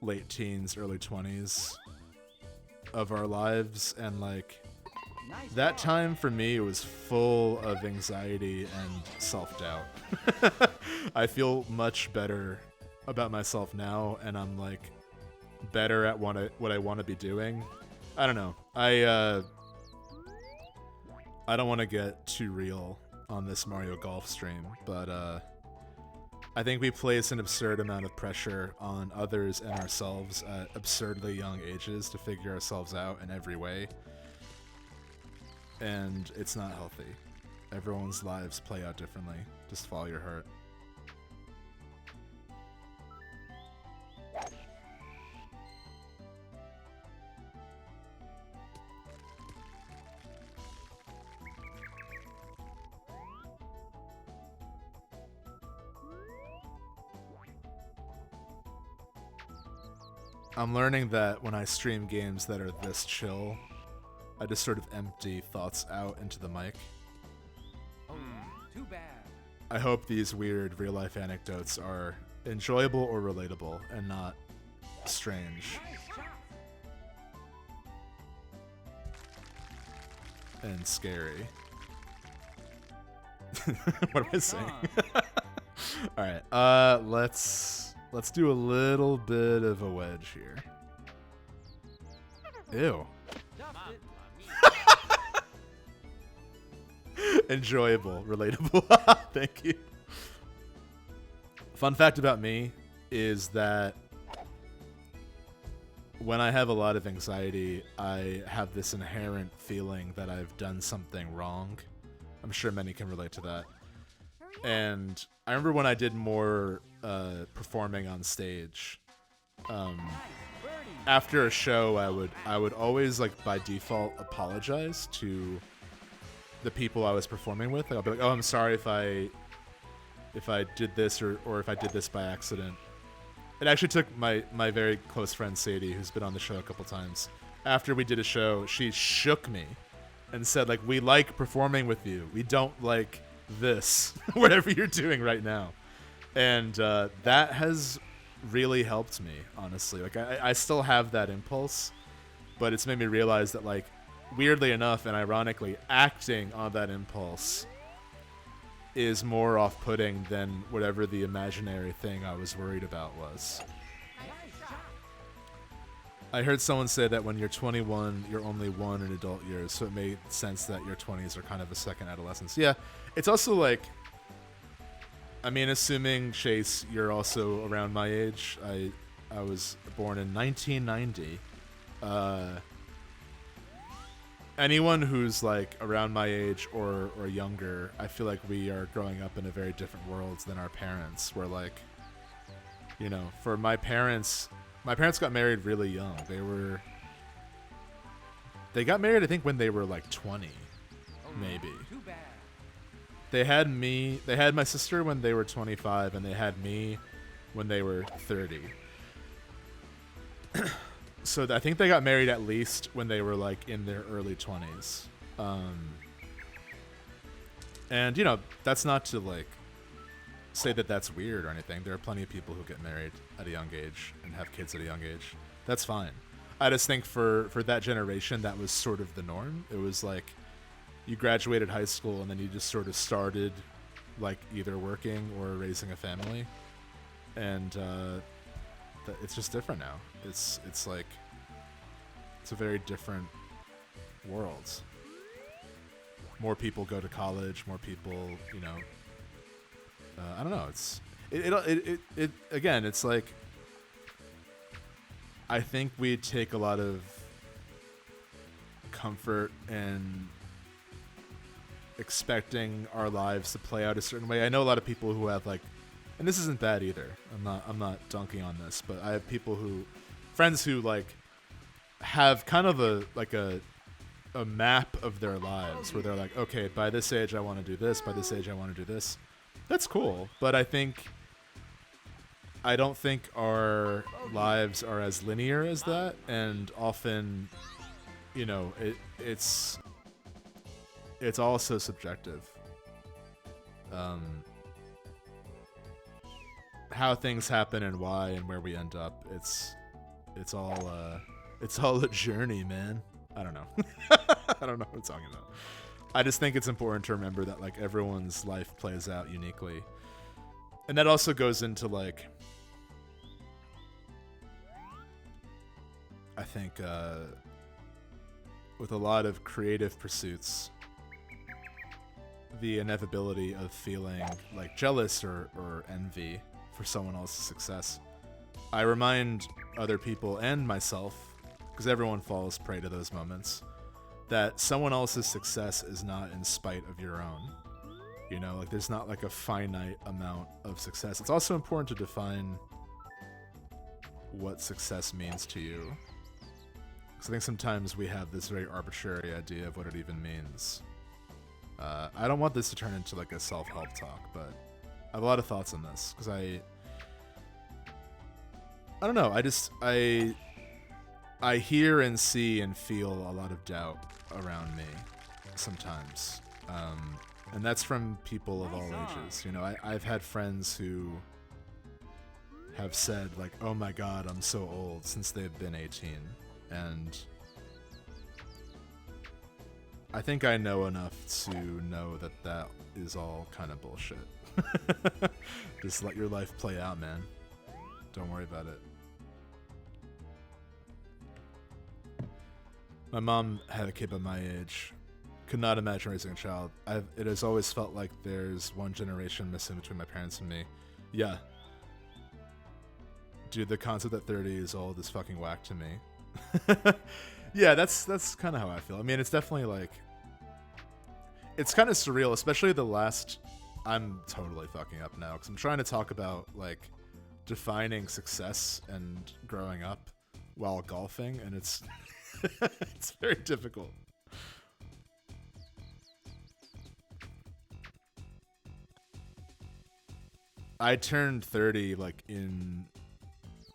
late teens, early 20s of our lives, and like Nice that par. time for me was full of anxiety and self-doubt. I feel much better about myself now, and I'm like better at what I want to be doing. I don't know. I don't want to get too real on this Mario Golf stream, but I think we place an absurd amount of pressure on others and ourselves at absurdly young ages to figure ourselves out in every way. And it's not healthy. Everyone's lives play out differently. Just follow your heart. I'm learning that when I stream games that are this chill, I just sort of empty thoughts out into the mic. Too bad. I hope these weird real-life anecdotes are enjoyable or relatable and not strange and scary. What am I saying? All right, let's do a little bit of a wedge here. Ew. Stuffed it. Enjoyable, relatable. Thank you. Fun fact about me is that when I have a lot of anxiety, I have this inherent feeling that I've done something wrong. I'm sure many can relate to that. Hurry up. And I remember when I did more performing on stage. Nice birdie. After a show, I would always, like, by default apologize to the people I was performing with. Like, I'll be like, "Oh, I'm sorry if I did this or if I did this by accident." It actually took my very close friend Sadie, who's been on the show a couple times. After we did a show, she shook me and said, like, "We like performing with you. We don't like this, whatever you're doing right now." And that has really helped me, honestly. Like, I still have that impulse, but it's made me realize that, like, weirdly enough and ironically, acting on that impulse is more off-putting than whatever the imaginary thing I was worried about was. I heard someone say that when you're 21, you're only one in adult years, so it made sense that your 20s are kind of a second adolescence. Yeah, it's also like, I mean, assuming, Chase, you're also around my age. I was born in 1990. Anyone who's, like, around my age or younger, I feel like we are growing up in a very different world than our parents. Where, like, you know, for my parents got married really young. They got married, I think, when they were like 20, maybe. Too bad. They had my sister when they were 25, and they had me when they were 30. So I think they got married at least when they were, like, in their early 20s. And, you know, that's not to, like, say that that's weird or anything. There are plenty of people who get married at a young age and have kids at a young age. That's fine. I just think for that generation, that was sort of the norm. It was like you graduated high school and then you just sort of started, like, either working or raising a family. And it's just different now. It's like, it's a very different world. More people go to college. More people, you know. I don't know. It again. It's like, I think we take a lot of comfort in expecting our lives to play out a certain way. I know a lot of people who have, like, and this isn't bad either. I'm not dunking on this, but I have friends who, like, have kind of a map of their lives where they're like, okay, by this age I want to do this, by this age I want to do this. That's cool, but I don't think our lives are as linear as that, and often, you know, it's also subjective. How things happen and why and where we end up, it's all a journey, man. I don't know. I don't know what I'm talking about. I just think it's important to remember that, like, everyone's life plays out uniquely. And that also goes into, like, I think with a lot of creative pursuits, the inevitability of feeling, like, jealous or envy for someone else's success. I remind other people and myself, because everyone falls prey to those moments, that someone else's success is not in spite of your own. You know, like, there's not, like, a finite amount of success. It's also important to define what success means to you. Because I think sometimes we have this very arbitrary idea of what it even means. I don't want this to turn into, like, a self-help talk, but I have a lot of thoughts on this. Because I don't know, I hear and see and feel a lot of doubt around me sometimes. And that's from people of all ages. You know, I've had friends who have said like, "Oh my God, I'm so old," since they've been 18, and I think I know enough to know that that is all kind of bullshit. Just let your life play out, man. Don't worry about it. My mom had a kid by my age. Could not imagine raising a child. It has always felt like there's one generation missing between my parents and me. Yeah. Dude, the concept that 30 is old is fucking whack to me. Yeah, that's kind of how I feel. I mean, it's definitely like, it's kind of surreal, especially the last. I'm totally fucking up now because I'm trying to talk about like defining success and growing up while golfing, and it's it's very difficult. I turned 30 like in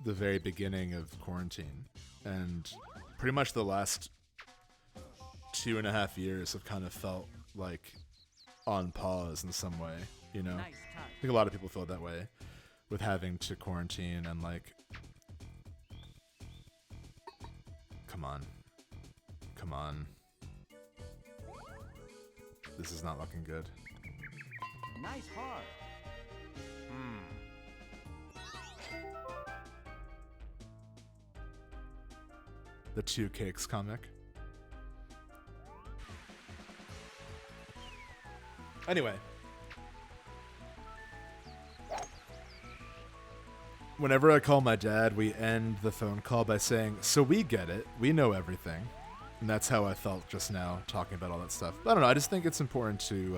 the very beginning of quarantine, and pretty much the last 2.5 years have kind of felt like on pause in some way, you know? Nice I touch. think a lot of people feel that way with having to quarantine and like, come on. Come on. This is not looking good. Nice par. The Two Cakes comic. Anyway. Whenever I call my dad, we end the phone call by saying, "So we get it. We know everything." And that's how I felt just now talking about all that stuff. I don't know. I just think it's important to...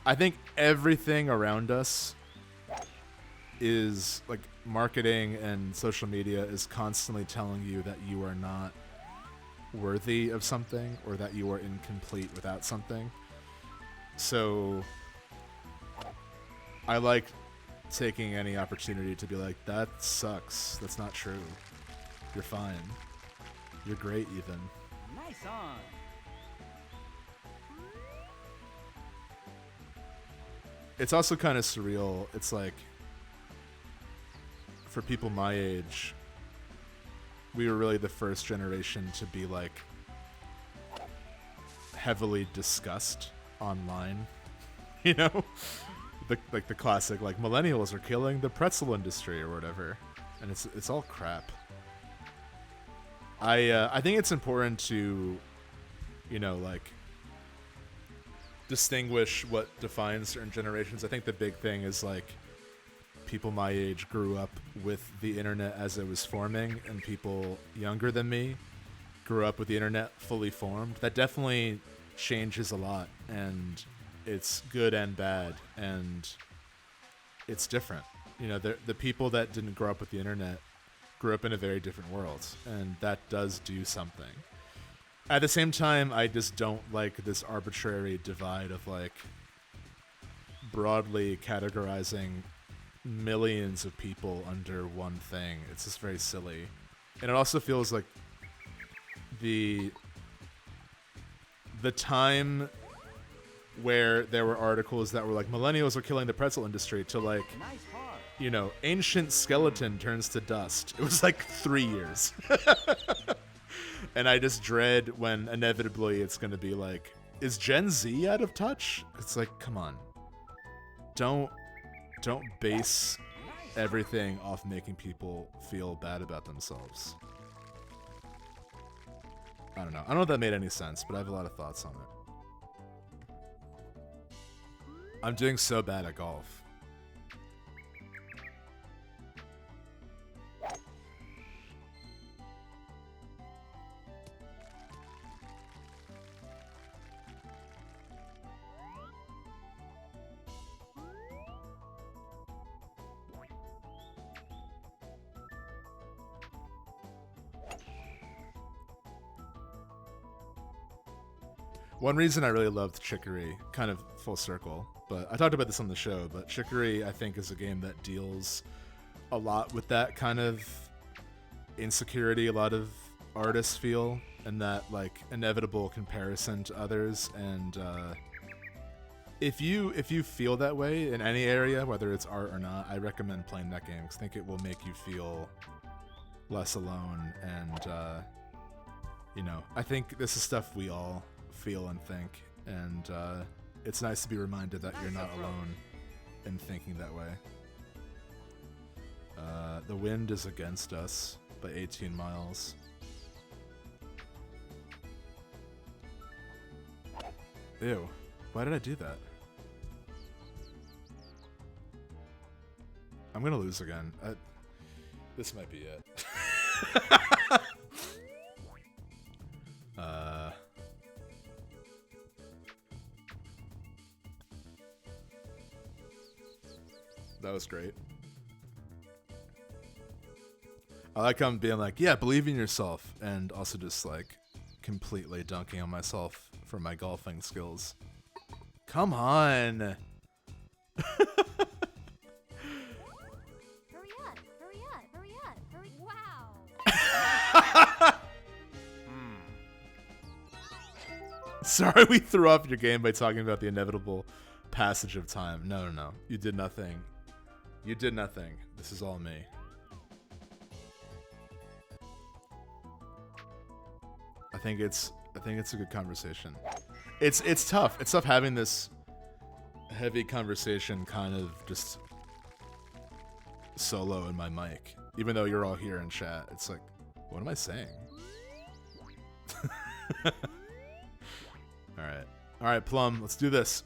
I think everything around us is like marketing and social media is constantly telling you that you are not worthy of something or that you are incomplete without something. So I like taking any opportunity to be like, that sucks. That's not true. You're fine. You're great even. Nice on. It's also kind of surreal. It's like, for people my age, we were really the first generation to be like heavily discussed online. You know? The classic, like, millennials are killing the pretzel industry or whatever. And it's all crap. I think it's important to, you know, like, distinguish what defines certain generations. I think the big thing is like people my age grew up with the internet as it was forming, and people younger than me grew up with the internet fully formed. That definitely changes a lot, and it's good and bad, and it's different. You know, the people that didn't grow up with the internet grew up in a very different world, and that does do something. At the same time, I just don't like this arbitrary divide of like broadly categorizing millions of people under one thing. It's just very silly. And it also feels like the time where there were articles that were like millennials are killing the pretzel industry to like, Nice par. you know, ancient skeleton turns to dust. It was like 3 years. And I just dread when inevitably it's going to be like, is Gen Z out of touch? It's like, come on. Don't base everything off making people feel bad about themselves. I don't know. I don't know if that made any sense, but I have a lot of thoughts on it. I'm doing so bad at golf. One reason I really loved Chicory, kind of full circle, but I talked about this on the show, but Chicory, I think, is a game that deals a lot with that kind of insecurity a lot of artists feel, and that, like, inevitable comparison to others, and if you feel that way in any area, whether it's art or not, I recommend playing that game because I think it will make you feel less alone. And you know, I think this is stuff we all feel and think, and it's nice to be reminded that you're not alone in thinking that way. The wind is against us by 18 miles. Ew. Why did I do that? I'm gonna lose again. This might be it. That was great. I like how I'm being like, yeah, believe in yourself, and also just like completely dunking on myself for my golfing skills. Come on. Hurry up! Hurry up! Hurry up! Hurry! Wow! Sorry we threw off your game by talking about the inevitable passage of time. No, no, no. You did nothing. You did nothing. This is all me. I think it's a good conversation. It's tough. It's tough having this heavy conversation kind of just solo in my mic. Even though you're all here in chat, it's like, what am I saying? Alright. Alright, Plum, let's do this.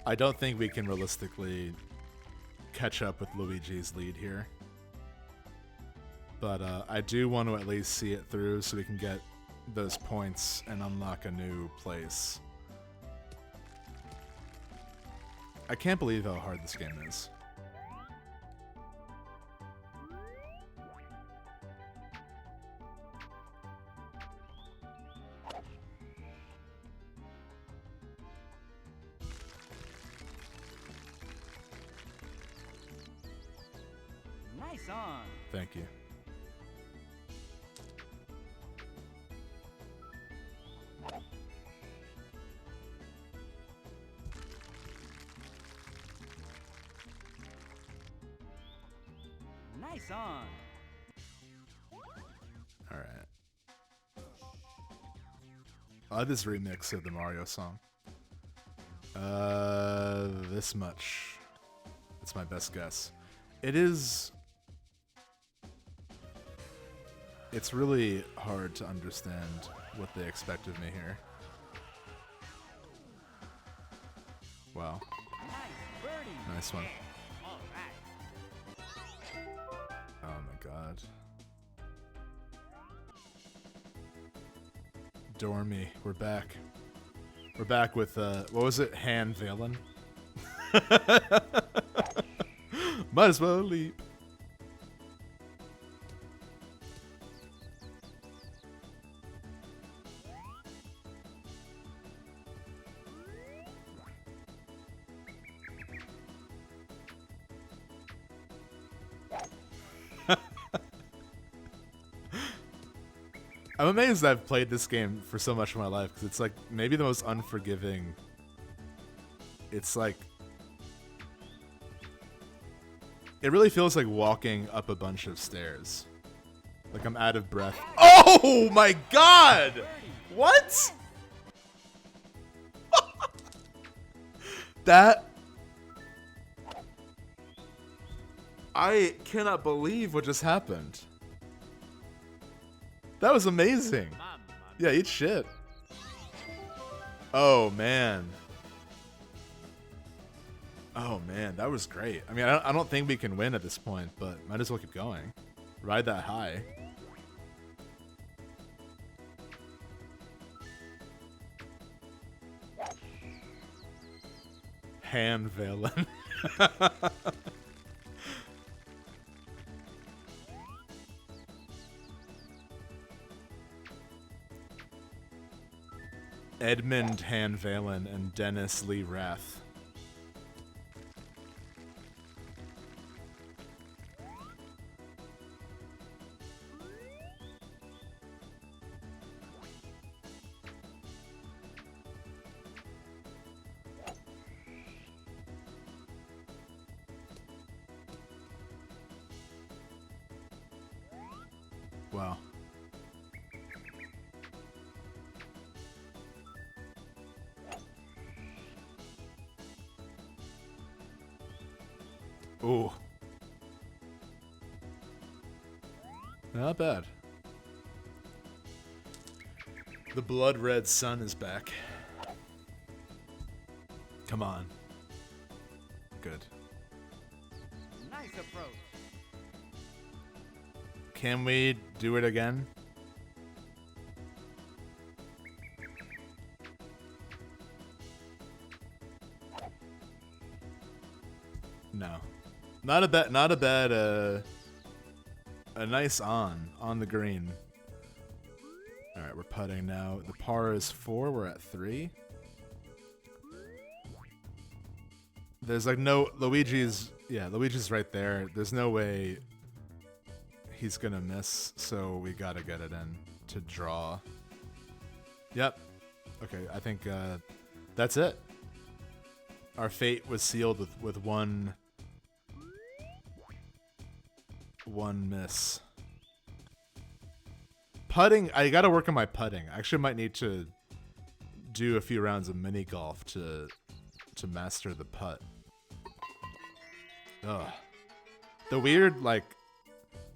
I don't think we can realistically catch up with Luigi's lead here. But I do want to at least see it through so we can get those points and unlock a new place. I can't believe how hard this game is. Nice on. Thank you. Nice on. Alright. I like this remix of the Mario song. This much. That's my best guess. It is... It's really hard to understand what they expect of me here. Wow. Nice birdie. Nice one. All right. Oh my god. Dormy, we're back. We're back with, what was it? Han Valen? Might as well leap. I'm amazed I've played this game for so much of my life because it's like maybe the most unforgiving. It's like it really feels like walking up a bunch of stairs. Like I'm out of breath. Oh my god! What? That I cannot believe what just happened. That was amazing. Mamma Yeah, eat shit. Oh, man. Oh, man, that was great. I mean, I don't think we can win at this point, but might as well keep going. Ride that high. Han Valen. Edmund Han Valen and Dennis Lee Rath. Wow. Ooh. Not bad. The blood red sun is back. Come on. Good. Nice approach. Can we do it again? No. Not a bad, a nice on the green. Alright, we're putting now. The par is 4, we're at 3. There's like no, Luigi's right there. There's no way he's gonna miss, so we gotta get it in to draw. Yep. Okay, I think that's it. Our fate was sealed with one miss. Putting, I gotta work on my putting. I actually might need to do a few rounds of mini golf to master the putt. Ugh. The weird, like,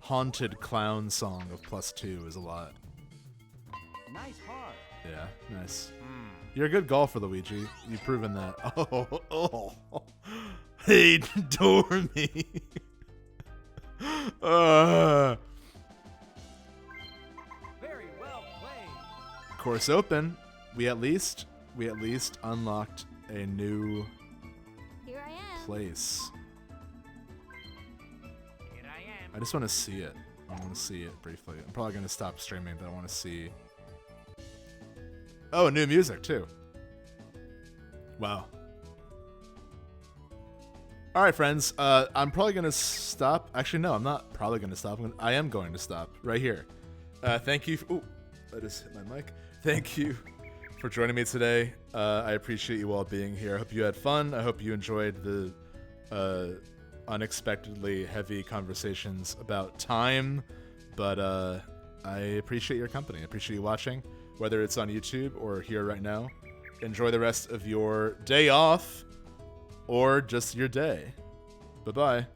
haunted clown song of +2 is a lot. Nice par. Yeah, nice. You're a good golfer, Luigi. You've proven that. Oh. Hey, Dormy. Very well played. Course open. We at least unlocked a new Here I am. place. Here I am. I just want to see it. I want to see it briefly. I'm probably going to stop streaming, but I want to see. Oh, new music too. Wow. All right, friends. I'm probably going to stop. Actually, no, I'm not probably going to stop. I am going to stop right here. Thank you. Ooh, I just hit my mic. Thank you for joining me today. I appreciate you all being here. I hope you had fun. I hope you enjoyed the unexpectedly heavy conversations about time. But I appreciate your company. I appreciate you watching, whether it's on YouTube or here right now. Enjoy the rest of your day off or just your day. Bye-bye.